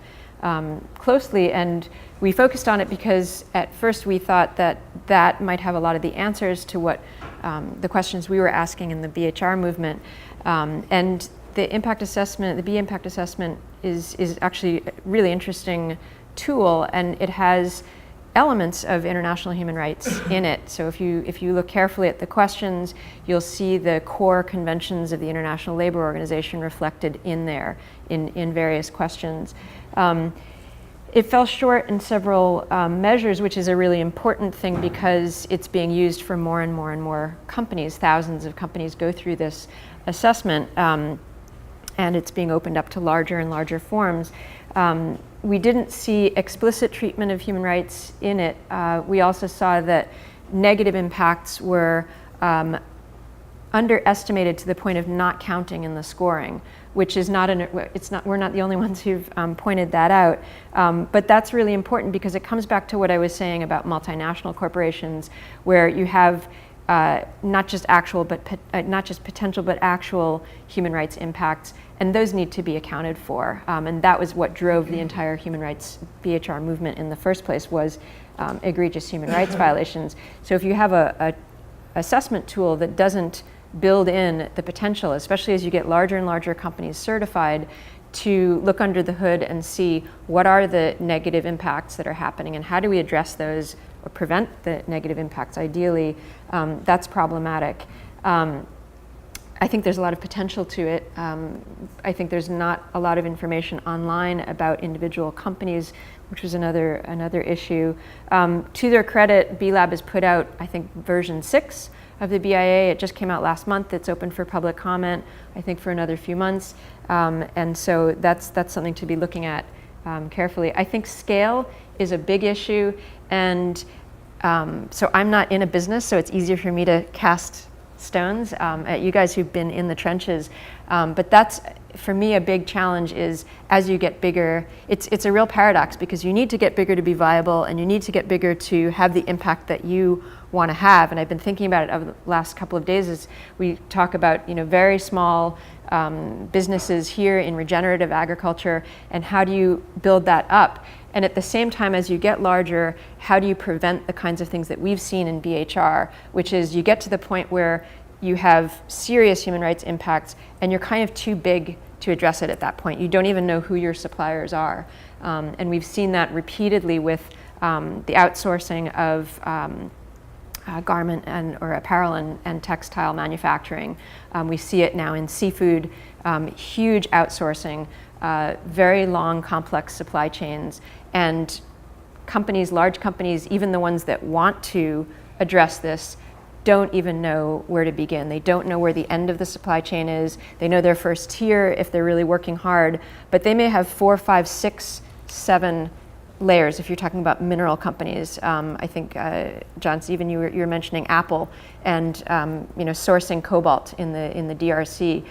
closely, and we focused on it because at first we thought that might have a lot of the answers to what the questions we were asking in the BHR movement, and the impact assessment, the B impact assessment is actually a really interesting tool, and it has elements of international human rights in it. So if you look carefully at the questions, you'll see the core conventions of the International Labor Organization reflected in there in various questions. It fell short in several measures, which is a really important thing because it's being used for more and more and more companies. Thousands of companies go through this assessment, and it's being opened up to larger and larger forms. We didn't see explicit treatment of human rights in it. We also saw that negative impacts were underestimated to the point of not counting in the scoring, which is we're not the only ones who've pointed that out. But that's really important because it comes back to what I was saying about multinational corporations, where you have not just potential, but actual human rights impacts, and those need to be accounted for. And that was what drove the entire human rights BHR movement in the first place, was egregious human rights violations. So if you have a assessment tool that doesn't build in the potential, especially as you get larger and larger companies certified, to look under the hood and see what are the negative impacts that are happening and how do we address those or prevent the negative impacts ideally, that's problematic. I think there's a lot of potential to it. I think there's not a lot of information online about individual companies, which was another issue. To their credit, B-Lab has put out, I think, version 6 of the BIA. It just came out last month. It's open for public comment, I think, for another few months. And so that's something to be looking at carefully. I think scale is a big issue. And so I'm not in a business, so it's easier for me to cast stones at you guys who've been in the trenches. But that's, for me, a big challenge is as you get bigger, it's a real paradox because you need to get bigger to be viable and you need to get bigger to have the impact that you want to have. And I've been thinking about it over the last couple of days as we talk about, very small businesses here in regenerative agriculture, and how do you build that up? And at the same time, as you get larger, how do you prevent the kinds of things that we've seen in BHR, which is you get to the point where you have serious human rights impacts and you're kind of too big to address it at that point. You don't even know who your suppliers are. And we've seen that repeatedly with the outsourcing of garment or apparel and textile manufacturing. We see it now in seafood, huge outsourcing, very long, complex supply chains, and companies, large companies, even the ones that want to address this, don't even know where to begin. They don't know where the end of the supply chain is. They know their first tier if they're really working hard, but they may have 4, 5, 6, 7 layers if you're talking about mineral companies. I think, John, Stephen, you were mentioning Apple and sourcing cobalt in the DRC.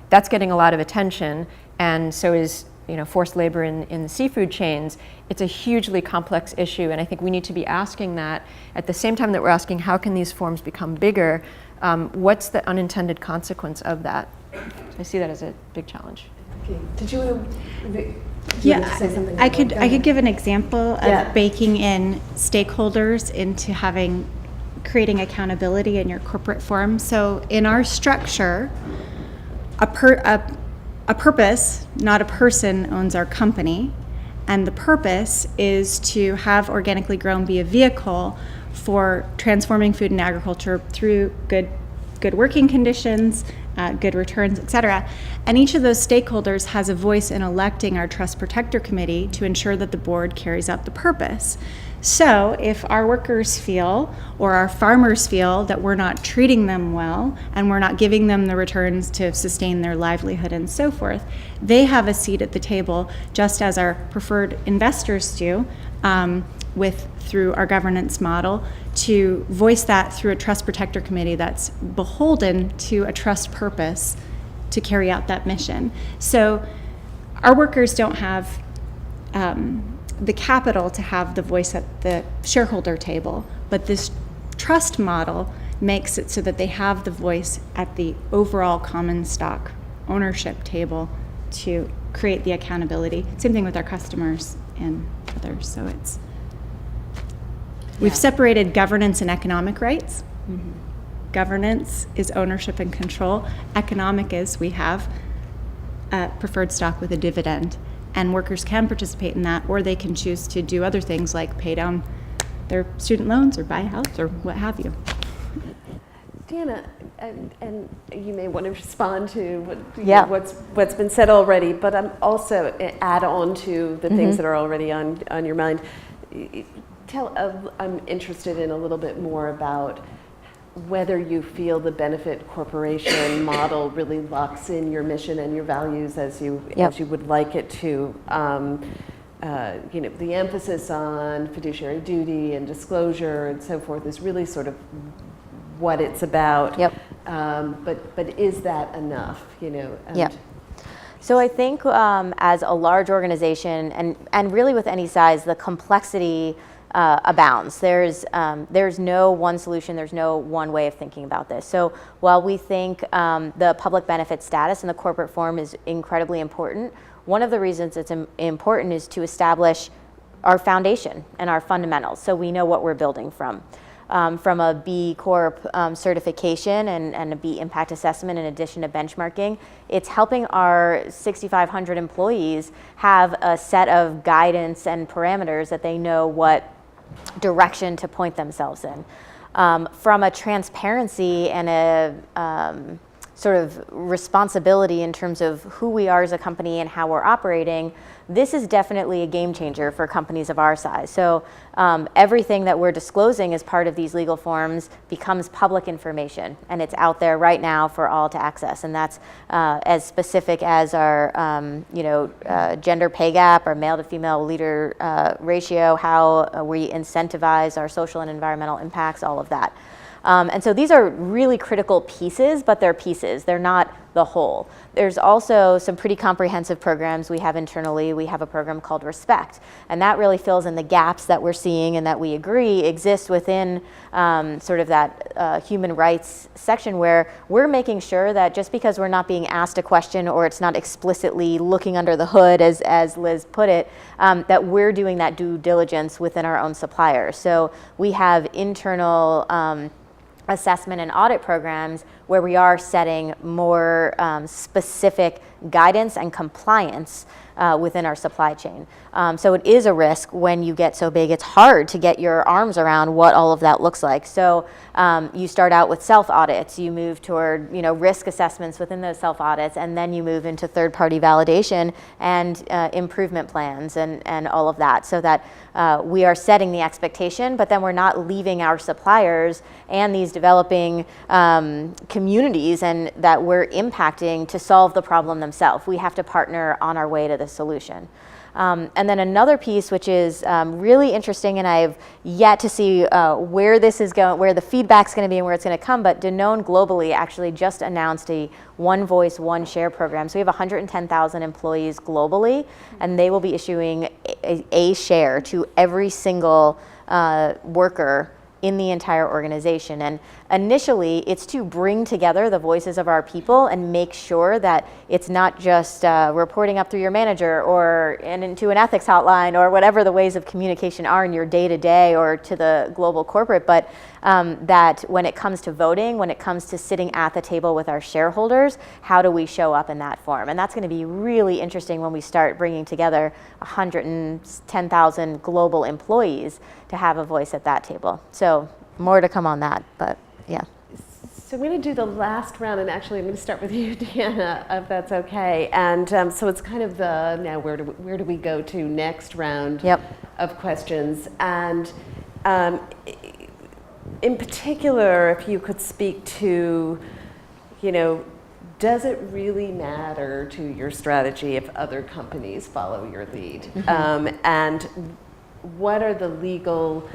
That's getting a lot of attention, and so is forced labor in the seafood chains. It's a hugely complex issue, and I think we need to be asking that at the same time that we're asking how can these forms become bigger, what's the unintended consequence of that? I see that as a big challenge. Okay. Did you want to say something? I could give an example of baking in stakeholders into creating accountability in your corporate form. So in our structure, a purpose, not a person, owns our company, and the purpose is to have organically grown be a vehicle for transforming food and agriculture through good working conditions, good returns, etc. And each of those stakeholders has a voice in electing our Trust Protector Committee to ensure that the board carries out the purpose. So if our workers feel, or our farmers feel, that we're not treating them well and we're not giving them the returns to sustain their livelihood and so forth, they have a seat at the table, just as our preferred investors do, through our governance model, to voice that through a Trust Protector Committee that's beholden to a trust purpose to carry out that mission. So our workers don't have the capital to have the voice at the shareholder table, but this trust model makes it so that they have the voice at the overall common stock ownership table to create the accountability. Same thing with our customers and others. So we've separated governance and economic rights. Mm-hmm. Governance is ownership and control. Economic is we have preferred stock with a dividend. and workers can participate in that, or they can choose to do other things like pay down their student loans or buy a house or what have you. Deanna, and you may want to respond to what's been said already, but I'm also add on to the things that are already on your mind. I'm interested in a little bit more about whether you feel the benefit corporation model really locks in your mission and your values as you would like it to. The emphasis on fiduciary duty and disclosure and so forth is really sort of what it's about. But is that enough? So I think as a large organization, and really with any size, the complexity abounds. There's no one solution, there's no one way of thinking about this. So while we think the public benefit status in the corporate form is incredibly important, one of the reasons it's important is to establish our foundation and our fundamentals, so we know what we're building from. From a B Corp certification and a B impact assessment in addition to benchmarking, it's helping our 6,500 employees have a set of guidance and parameters that they know what direction to point themselves in. From a transparency and a sort of responsibility in terms of who we are as a company and how we're operating, this is definitely a game changer for companies of our size. So everything that we're disclosing as part of these legal forms becomes public information, and it's out there right now for all to access. And that's as specific as our gender pay gap, our male to female leader ratio, how we incentivize our social and environmental impacts, all of that. And so these are really critical pieces, but they're pieces. They're not the whole. There's also some pretty comprehensive programs we have internally. We have a program called Respect, and that really fills in the gaps that we're seeing and that we agree exist within sort of that human rights section, where we're making sure that just because we're not being asked a question or it's not explicitly looking under the hood, as Liz put it, that we're doing that due diligence within our own suppliers. So we have internal assessment and audit programs where we are setting more specific guidance and compliance within our supply chain. So it is a risk when you get so big. It's hard to get your arms around what all of that looks like. So you start out with self-audits, you move toward risk assessments within those self-audits, and then you move into third-party validation and improvement plans and all of that, so that we are setting the expectation, but then we're not leaving our suppliers and these developing communities and that we're impacting to solve the problem themselves. We have to partner on our way to the solution. And then another piece, which is really interesting, and I've yet to see where this is going, where the feedback's going to be and where it's going to come, but Danone globally actually just announced a One Voice, One Share program. So we have 110,000 employees globally, and they will be issuing a share to every single worker in the entire organization. And initially, it's to bring together the voices of our people and make sure that it's not just reporting up through your manager or into an ethics hotline or whatever the ways of communication are in your day-to-day or to the global corporate, but that when it comes to voting, when it comes to sitting at the table with our shareholders, how do we show up in that form? And that's going to be really interesting when we start bringing together 110,000 global employees to have a voice at that table. So more to come on that, but yeah. So I'm going to do the last round, and actually I'm going to start with you, Deanna, if that's okay. And so it's kind of the now where do we go to next round of questions. And in particular, if you could speak to, does it really matter to your strategy if other companies follow your lead? And what are the legal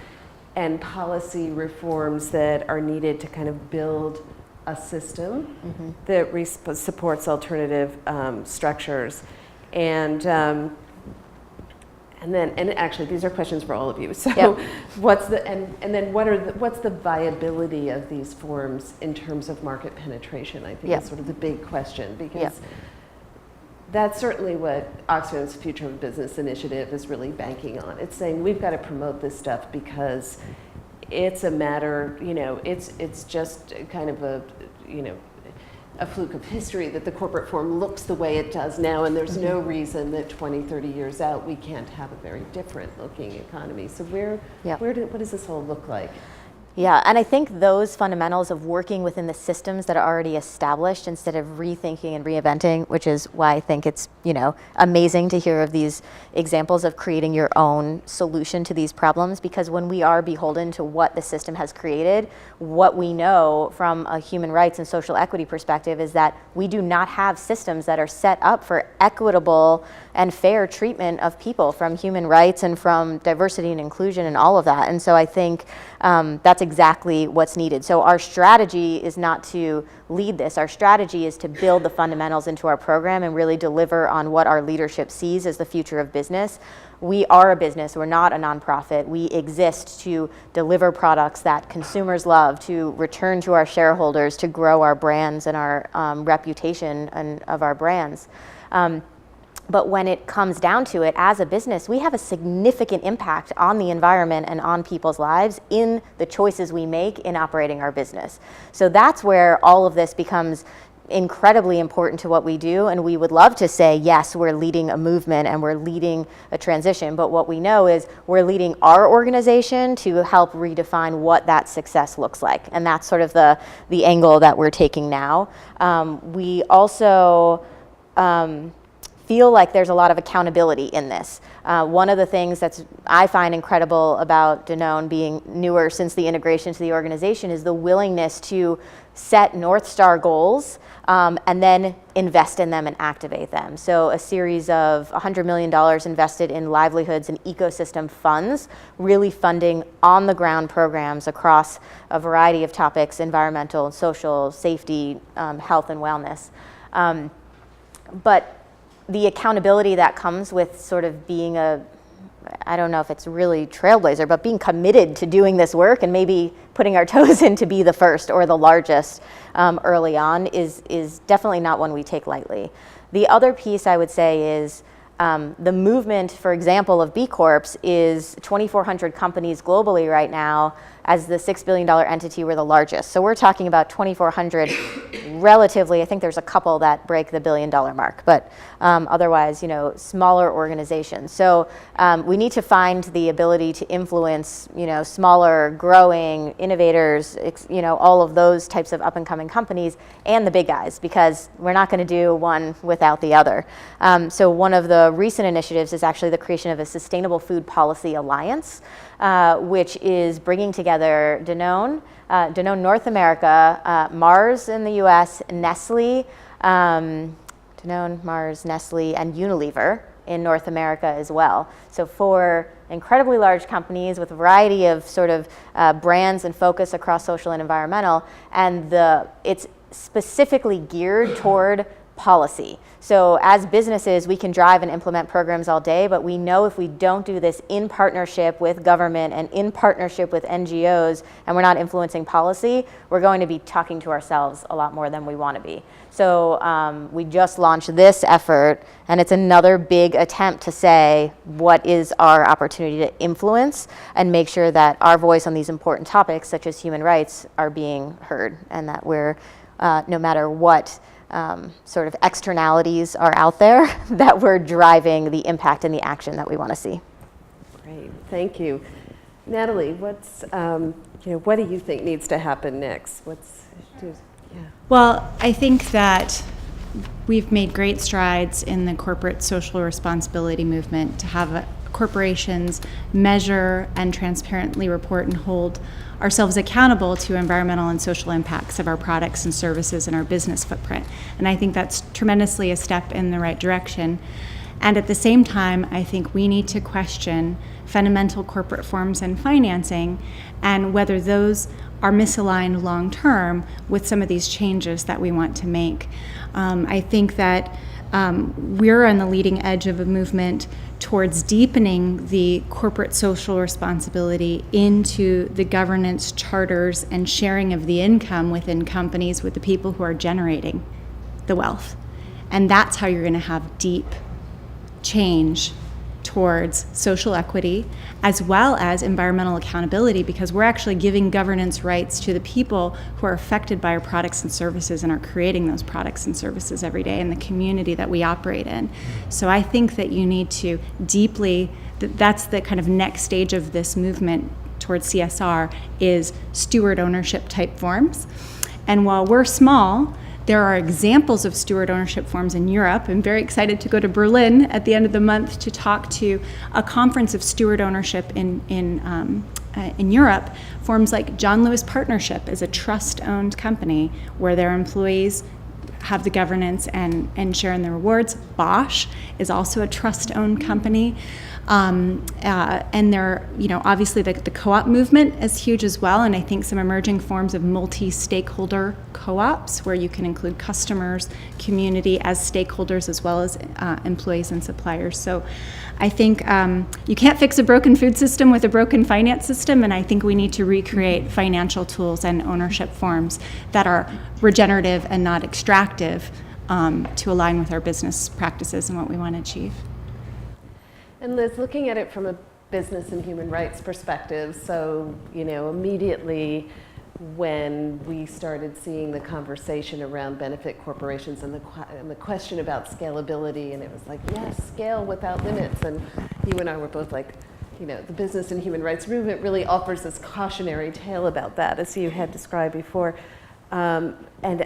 and policy reforms that are needed to kind of build a system that supports alternative structures? And actually, these are questions for all of you. So, what's the viability of these forms in terms of market penetration? I think is sort of the big question, because that's certainly what Oxfam's Future of Business initiative is really banking on. It's saying we've got to promote this stuff because it's a matter, it's just kind of a, a fluke of history that the corporate form looks the way it does now, and there's no reason that 20, 30 years out we can't have a very different looking economy. So what does this all look like? Yeah, and I think those fundamentals of working within the systems that are already established instead of rethinking and reinventing, which is why I think it's, amazing to hear of these examples of creating your own solution to these problems, because when we are beholden to what the system has created, what we know from a human rights and social equity perspective is that we do not have systems that are set up for equitable and fair treatment of people, from human rights and from diversity and inclusion and all of that. And so I think that's exactly what's needed. So our strategy is not to lead this. Our strategy is to build the fundamentals into our program and really deliver on what our leadership sees as the future of business. We are a business, we're not a nonprofit. We exist to deliver products that consumers love, to return to our shareholders, to grow our brands and our reputation of our brands. But when it comes down to it, as a business, we have a significant impact on the environment and on people's lives in the choices we make in operating our business. So that's where all of this becomes incredibly important to what we do, and we would love to say, yes, we're leading a movement and we're leading a transition, but what we know is we're leading our organization to help redefine what that success looks like, and that's sort of the angle that we're taking now. We also feel like there's a lot of accountability in this. One of the things I find incredible about Danone being newer since the integration to the organization is the willingness to set North Star goals and then invest in them and activate them. So a series of $100 million invested in livelihoods and ecosystem funds, really funding on-the-ground programs across a variety of topics: environmental, social, safety, health, and wellness. But the accountability that comes with sort of being I don't know if it's really trailblazer, but being committed to doing this work and maybe putting our toes in to be the first or the largest early on is definitely not one we take lightly. The other piece I would say is the movement, for example, of B Corps is 2,400 companies globally right now. As the $6 billion entity, we're the largest. So we're talking about 2,400 relatively, I think there's a couple that break the $1 billion mark, but otherwise, smaller organizations. So we need to find the ability to influence, smaller, growing, innovators, all of those types of up-and-coming companies and the big guys, because we're not going to do one without the other. So one of the recent initiatives is actually the creation of a Sustainable Food Policy Alliance, which is bringing together Danone, Danone North America, Mars in the US, Nestle, Danone, Mars, Nestle, and Unilever in North America as well. So 4 incredibly large companies with a variety of sort of brands and focus across social and environmental, and it's specifically geared toward policy. So as businesses, we can drive and implement programs all day, but we know if we don't do this in partnership with government and in partnership with NGOs, and we're not influencing policy, we're going to be talking to ourselves a lot more than we want to be. So we just launched this effort, and it's another big attempt to say, what is our opportunity to influence and make sure that our voice on these important topics, such as human rights, are being heard, and that we're, no matter what sort of externalities are out there, that we're driving the impact and the action that we want to see. Great, thank you. Natalie, what do you think needs to happen next? Well, I think that we've made great strides in the corporate social responsibility movement to have corporations measure and transparently report and hold ourselves accountable to environmental and social impacts of our products and services and our business footprint. And I think that's tremendously a step in the right direction. And at the same time, I think we need to question fundamental corporate forms and financing and whether those are misaligned long-term with some of these changes that we want to make. I think that we're on the leading edge of a movement towards deepening the corporate social responsibility into the governance charters and sharing of the income within companies with the people who are generating the wealth. And that's how you're going to have deep change towards social equity as well as environmental accountability, because we're actually giving governance rights to the people who are affected by our products and services and are creating those products and services every day in the community that we operate in. So I think that you need to deeply, that's the kind of next stage of this movement towards CSR, is steward ownership type forms. And while we're small, there are examples of steward ownership forms in Europe. I'm very excited to go to Berlin at the end of the month to talk to a conference of steward ownership in Europe. Forms like John Lewis Partnership is a trust-owned company where their employees have the governance and share in the rewards. Bosch is also a trust-owned company. And there, obviously the co-op movement is huge as well, and I think some emerging forms of multi-stakeholder co-ops where you can include customers, community as stakeholders as well as employees and suppliers. So I think you can't fix a broken food system with a broken finance system, and I think we need to recreate financial tools and ownership forms that are regenerative and not extractive to align with our business practices and what we want to achieve. And Liz, looking at it from a business and human rights perspective, so, immediately when we started seeing the conversation around benefit corporations and the question about scalability, and it was like, yes, scale without limits. And you and I were both like, the business and human rights movement really offers this cautionary tale about that, as you had described before. And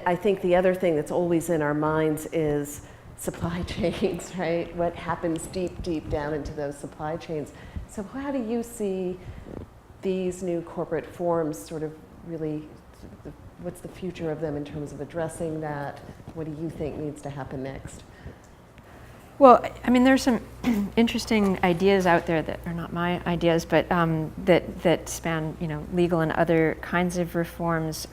I think the other thing that's always in our minds is supply chains, right? What happens deep down into those supply chains. So how do you see these new corporate forms sort of really, what's the future of them in terms of addressing that? What do you think needs to happen next? Well, there's some interesting ideas out there that are not my ideas, but that span, legal and other kinds of reforms.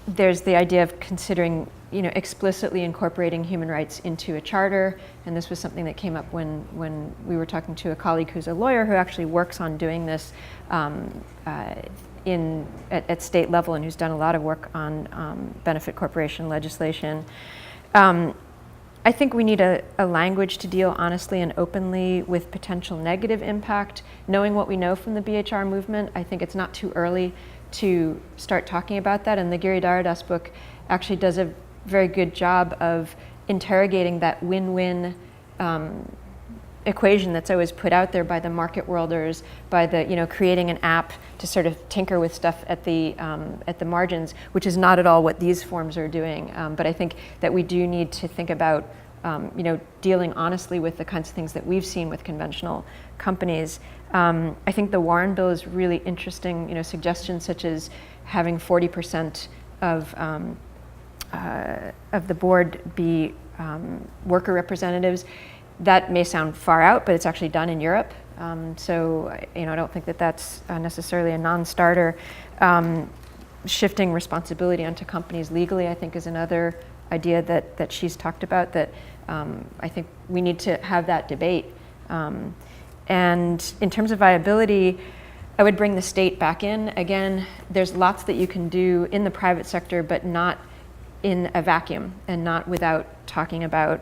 There's the idea of considering, explicitly incorporating human rights into a charter, and this was something that came up when we were talking to a colleague who's a lawyer who actually works on doing this at state level and who's done a lot of work on benefit corporation legislation. I think we need a language to deal honestly and openly with potential negative impact. Knowing what we know from the BHR movement, I think it's not too early to start talking about that, and the Giri Daradas book actually does a very good job of interrogating that win-win equation that's always put out there by the market worlders, by the creating an app to sort of tinker with stuff at the margins, which is not at all what these forms are doing. But I think that we do need to think about dealing honestly with the kinds of things that we've seen with conventional companies. I think the Warren bill is really interesting. Suggestions such as having 40% of the board be worker representatives. That may sound far out, but it's actually done in Europe. So I don't think that that's necessarily a non-starter. Shifting responsibility onto companies legally, I think, is another idea that she's talked about, that I think we need to have that debate. And in terms of viability, I would bring the state back in. Again, there's lots that you can do in the private sector, but not in a vacuum and not without talking about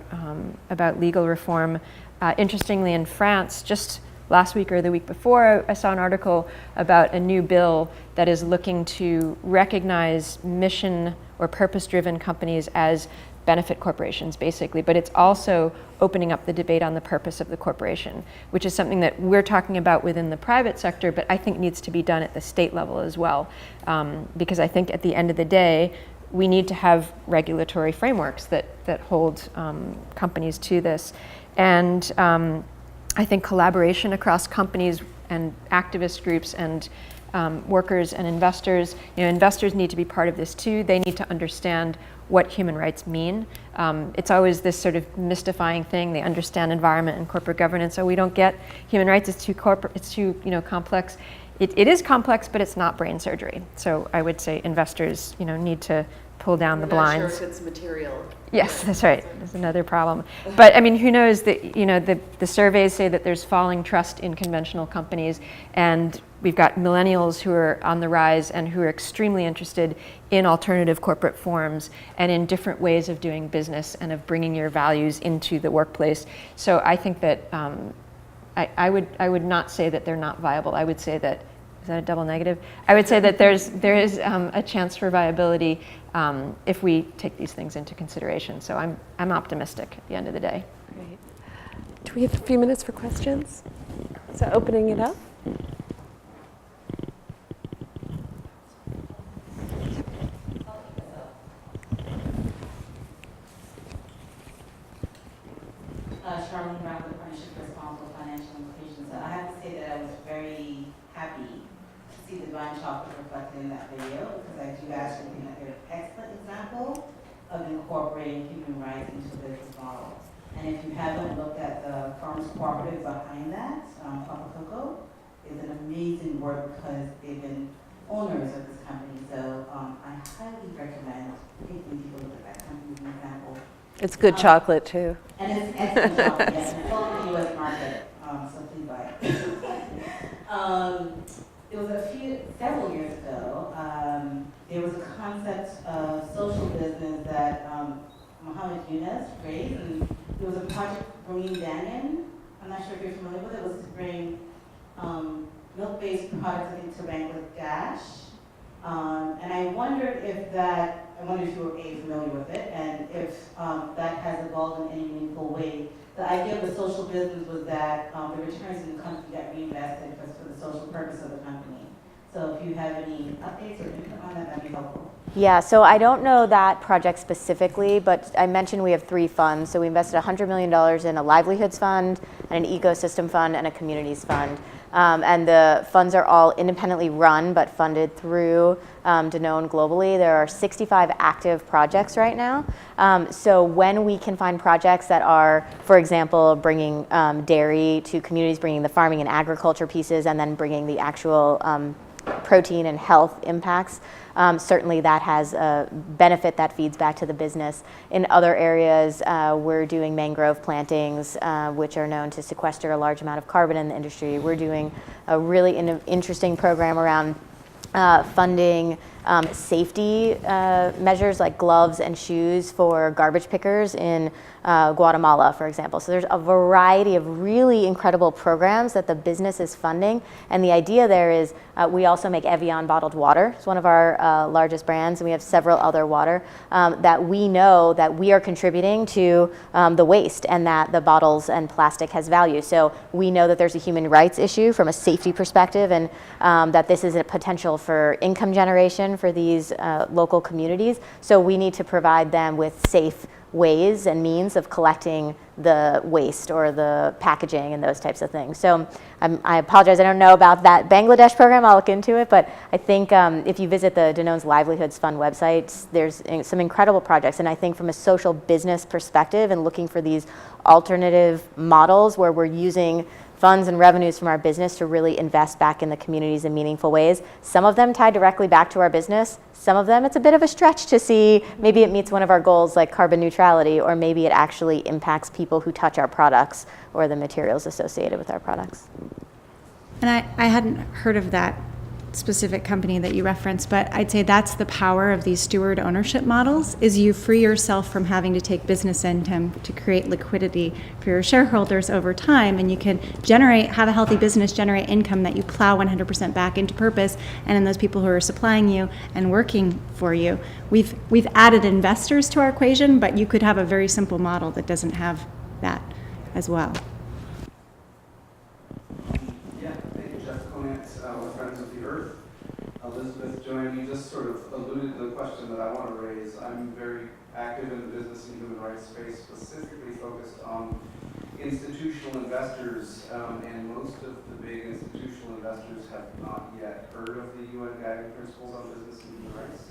legal reform. Interestingly, in France, just last week or the week before, I saw an article about a new bill that is looking to recognize mission or purpose-driven companies as benefit corporations, basically, but it's also opening up the debate on the purpose of the corporation, which is something that we're talking about within the private sector, but I think needs to be done at the state level as well, because I think at the end of the day, we need to have regulatory frameworks that hold companies to this. And I think collaboration across companies and activist groups and workers and investors, investors need to be part of this too. They need to understand what human rights mean. It's always this sort of mystifying thing. They understand environment and corporate governance, so we don't get human rights. It's too complex. It is complex, but it's not brain surgery. So I would say investors, need to pull down the blinds. I'm not sure if it's material. Yes, that's right. That's another problem. But who knows that, the surveys say that there's falling trust in conventional companies, and we've got millennials who are on the rise and who are extremely interested in alternative corporate forms and in different ways of doing business and of bringing your values into the workplace. So I think that I would not say that they're not viable. I would say that, is that a double negative? I would say that there is a chance for viability if we take these things into consideration. So I'm optimistic at the end of the day. Great. Do we have a few minutes for questions? So opening it up. Charlene Brown with Partnership for Responsible Financial Inclusion. So I have to say that I was very happy to see the Divine Chocolate reflected in that video, because I do actually think that they're an excellent example of incorporating human rights into the business model. And if you haven't looked at the farmers cooperative behind that, Papa Coco is an amazing work because they've been owners of this company. So I highly recommend taking people look at that company as an example. It's good chocolate too. And it's excellent chocolate, yes. And it's all in the U.S. market, so please buy it. It was several years ago, there was a concept of social business that Mohammed Yunus raised, and there was a project bringing Danone. I'm not sure if you're familiar with it. It was to bring milk-based products, I think, to Bangladesh. And I wondered if you were familiar with it, and if that has evolved in any meaningful way. The idea of the social business was that the returns in the company got reinvested for the social purpose of the company. So if you have any updates or input on that, that'd be helpful. Yeah, so I don't know that project specifically, but I mentioned we have 3 funds. So we invested $100 million in a livelihoods fund, and an ecosystem fund, and a communities fund. And the funds are all independently run, but funded through Danone globally. There are 65 active projects right now. So when we can find projects that are, for example, bringing dairy to communities, bringing the farming and agriculture pieces, and then bringing the actual protein and health impacts, certainly that has a benefit that feeds back to the business. In other areas, we're doing mangrove plantings, which are known to sequester a large amount of carbon in the industry. We're doing a really interesting program around funding safety measures like gloves and shoes for garbage pickers in Guatemala, for example. So there's a variety of really incredible programs that the business is funding. And the idea there is we also make Evian bottled water. It's one of our largest brands, and we have several other water that we know that we are contributing to the waste, and that the bottles and plastic has value. So we know that there's a human rights issue from a safety perspective, and that this is a potential for income generation for these local communities. So we need to provide them with safe ways and means of collecting the waste or the packaging and those types of things. So I apologize, I don't know about that Bangladesh program. I'll look into it, but I think if you visit the Danone's Livelihoods Fund website, there's some incredible projects. And I think from a social business perspective and looking for these alternative models where we're using funds and revenues from our business to really invest back in the communities in meaningful ways. Some of them tie directly back to our business. Some of them, it's a bit of a stretch to see. Maybe it meets one of our goals like carbon neutrality, or maybe it actually impacts people who touch our products or the materials associated with our products. And I hadn't heard of that specific company that you referenced, but I'd say that's the power of these steward ownership models, is you free yourself from having to take business income to create liquidity for your shareholders over time, and you can have a healthy business, generate income that you plow 100% back into purpose, and in those people who are supplying you and working for you. We've added investors to our equation, but you could have a very simple model that doesn't have that as well. Joanne, you just sort of alluded to the question that I want to raise. I'm very active in the business and human rights space, specifically focused on institutional investors, and most of the big institutional investors have not yet heard of the UN Guiding Principles on Business and Human Rights.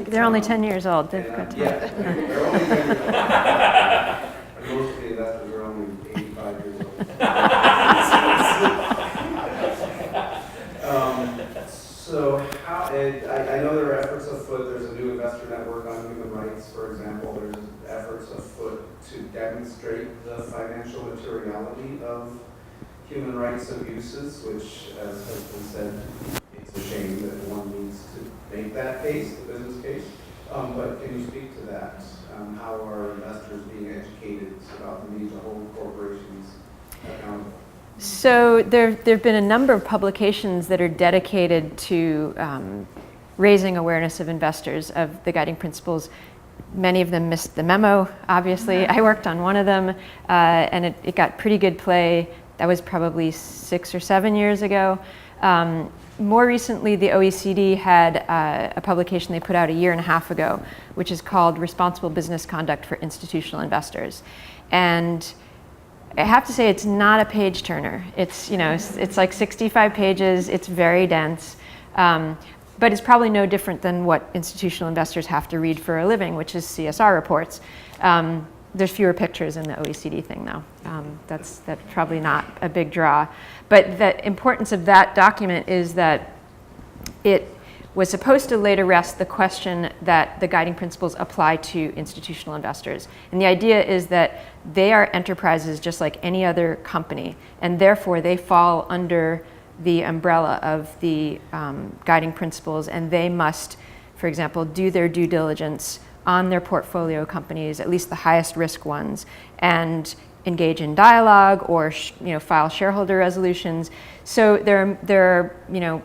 They're only 10 years old. They've got time. Yeah, they're only 10 years old. And most of the investors are only 85 years old. So I know there are efforts afoot. There's a new investor network on human rights, for example. There's efforts afoot to demonstrate the financial materiality of human rights abuses, which, as has been said, it's a shame that one needs to make that case, the business case. But can you speak to that? How are investors being educated about the need to hold corporations accountable? So there have been a number of publications that are dedicated to raising awareness of investors of the guiding principles. Many of them missed the memo, obviously. I worked on one of them, and it got pretty good play. That was probably 6 or 7 years ago. More recently, the OECD had a publication they put out a year and a half ago, which is called Responsible Business Conduct for Institutional Investors. And I have to say, it's not a page turner. It's, you know, it's like 65 pages. It's very dense. But it's probably no different than what institutional investors have to read for a living, which is CSR reports. There's fewer pictures in the OECD thing, though. That's probably not a big draw. But the importance of that document is that it was supposed to lay to rest the question that the guiding principles apply to institutional investors. And the idea is that they are enterprises just like any other company, and therefore they fall under the umbrella of the guiding principles, and they must, for example, do their due diligence on their portfolio companies, at least the highest risk ones, and engage in dialogue or file shareholder resolutions. So there are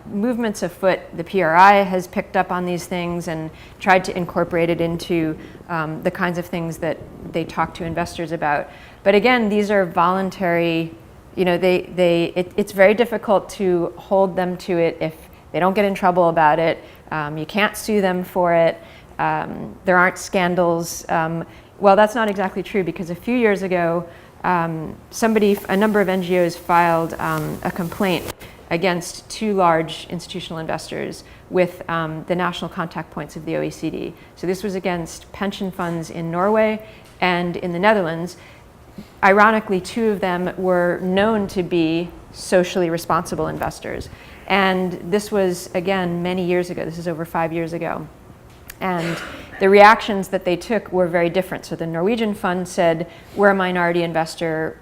movements afoot. The PRI has picked up on these things and tried to incorporate it into the kinds of things that they talk to investors about. But again, these are voluntary. It's very difficult to hold them to it if they don't get in trouble about it. You can't sue them for it. There aren't scandals. Well, that's not exactly true, because a few years ago, a number of NGOs filed a complaint against 2 large institutional investors with the national contact points of the OECD. So this was against pension funds in Norway and in the Netherlands. Ironically, 2 of them were known to be socially responsible investors. And this was, again, many years ago. This is over 5 years ago. And the reactions that they took were very different. So the Norwegian fund said, we're a minority investor,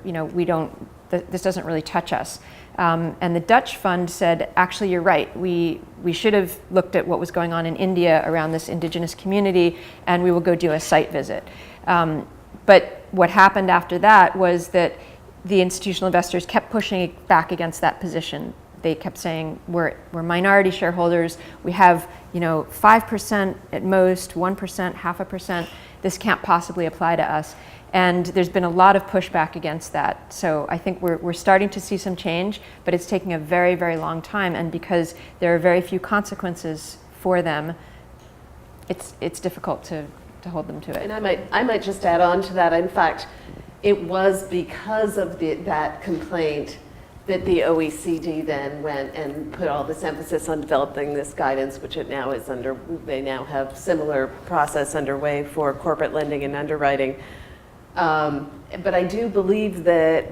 this doesn't really touch us. And the Dutch fund said, actually, you're right. We should have looked at what was going on in India around this indigenous community, and we will go do a site visit. But what happened after that was that the institutional investors kept pushing back against that position. They kept saying, we're minority shareholders. We have 5% at most, 1%, 0.5%. This can't possibly apply to us. And there's been a lot of pushback against that. So I think we're starting to see some change, but it's taking a very, very long time. And because there are very few consequences for them, it's difficult to hold them to it. And I might just add on to that. In fact, it was because of that complaint that the OECD then went and put all this emphasis on developing this guidance, which it now is they now have similar process underway for corporate lending and underwriting. But I do believe that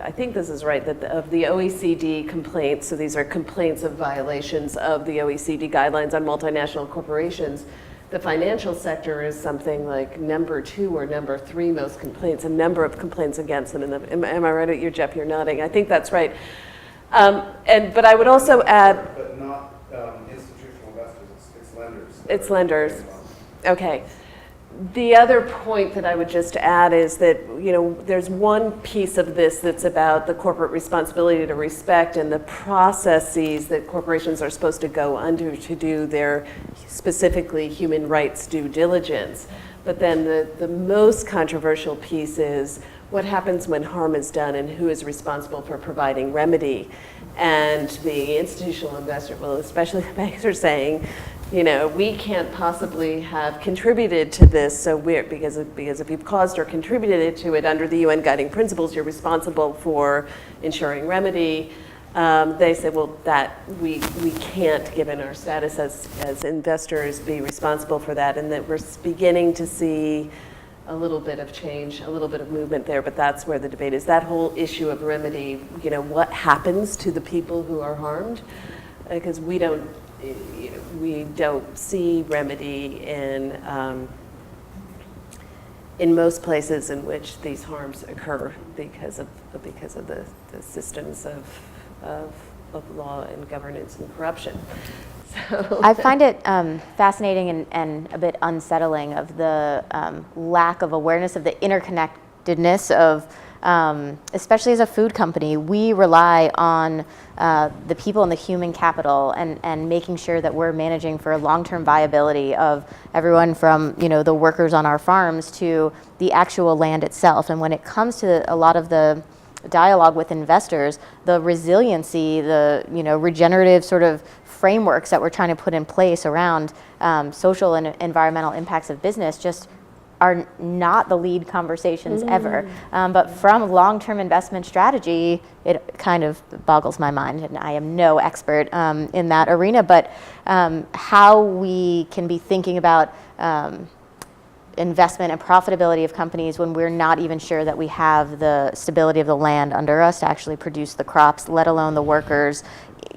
I think this is right, that of the OECD complaints, so these are complaints of violations of the OECD guidelines on multinational corporations, the financial sector is something like number 2 or number 3 most complaints, a number of complaints against them. Am I right at you, Jeff? You're nodding. I think that's right. But I would also add... But not institutional investors, it's lenders. It's lenders. Okay. The other point that I would just add is that, there's one piece of this that's about the corporate responsibility to respect and the processes that corporations are supposed to go under to do their specifically human rights due diligence. But then the most controversial piece is what happens when harm is done and who is responsible for providing remedy. And the institutional investor, well, especially the banks, are saying, we can't possibly have contributed to this, so because if you've caused or contributed to it under the UN guiding principles, you're responsible for ensuring remedy. They say, well, that we can't, given our status as investors, be responsible for that, and that we're beginning to see a little bit of change, a little bit of movement there, but that's where the debate is. That whole issue of remedy, what happens to the people who are harmed? Because we don't see remedy in most places in which these harms occur because of the systems of law and governance and corruption. So I find it fascinating and a bit unsettling of the lack of awareness of the interconnectedness of, especially as a food company, we rely on the people and the human capital and making sure that we're managing for long-term viability of everyone from, the workers on our farms to the actual land itself. And when it comes to a lot of the dialogue with investors, the resiliency, the regenerative sort of frameworks that we're trying to put in place around social and environmental impacts of business just are not the lead conversations ever. But from long-term investment strategy, it kind of boggles my mind, and I am no expert in that arena, but how we can be thinking about investment and profitability of companies when we're not even sure that we have the stability of the land under us to actually produce the crops, let alone the workers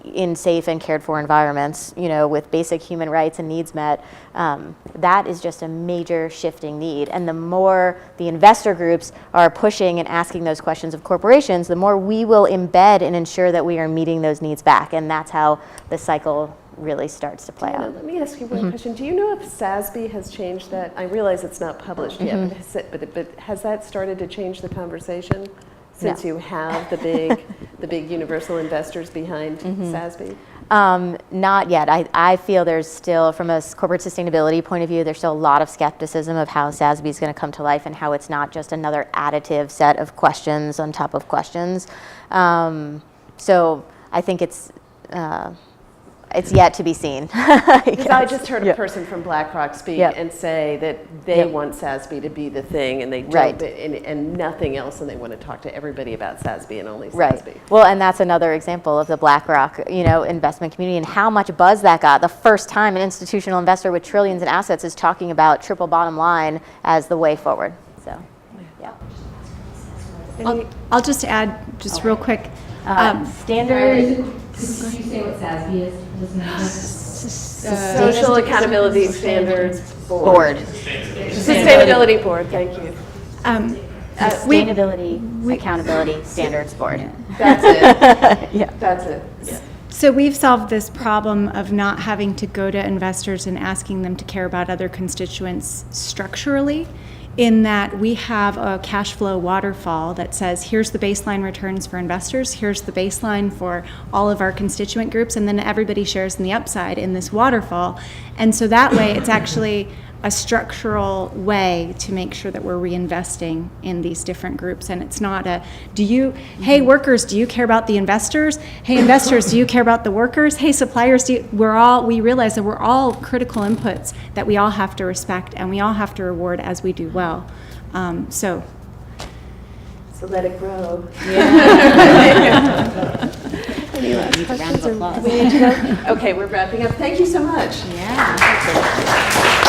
in safe and cared for environments, with basic human rights and needs met. That is just a major shifting need. And the more the investor groups are pushing and asking those questions of corporations, the more we will embed and ensure that we are meeting those needs back. And that's how the cycle really starts to play out. Let me ask you one question. Do you know if SASB has changed that? I realize it's not published yet, but has that started to change the conversation since you have the big universal investors behind SASB? Not yet. I feel there's still, from a corporate sustainability point of view, there's still a lot of skepticism of how SASB is going to come to life and how it's not just another additive set of questions on top of questions. So I think it's yet to be seen. Because I just heard a person from BlackRock speak and say that they want SASB to be the thing, and they don't, and nothing else, and they want to talk to everybody about SASB and only SASB. Right. Well, and that's another example of the BlackRock, investment community and how much buzz that got. The first time an institutional investor with trillions in assets is talking about triple bottom line as the way forward. So, yeah. I'll just add, real quick. Standard. Could you say what SASB is? Social Accountability Standards Board. Sustainability Board, thank you. Sustainability Accountability Standards Board. That's it. That's it. Yeah. So we've solved this problem of not having to go to investors and asking them to care about other constituents structurally, in that we have a cash flow waterfall that says, here's the baseline returns for investors, here's the baseline for all of our constituent groups, and then everybody shares in the upside in this waterfall. And so that way, it's actually a structural way to make sure that we're reinvesting in these different groups. And it's not hey workers, do you care about the investors? Hey investors, do you care about the workers? Hey suppliers, we realize that we're all critical inputs that we all have to respect and we all have to reward as we do well. So let it grow. Yeah. Any last questions? We need to go? Okay, we're wrapping up. Thank you so much. Yeah.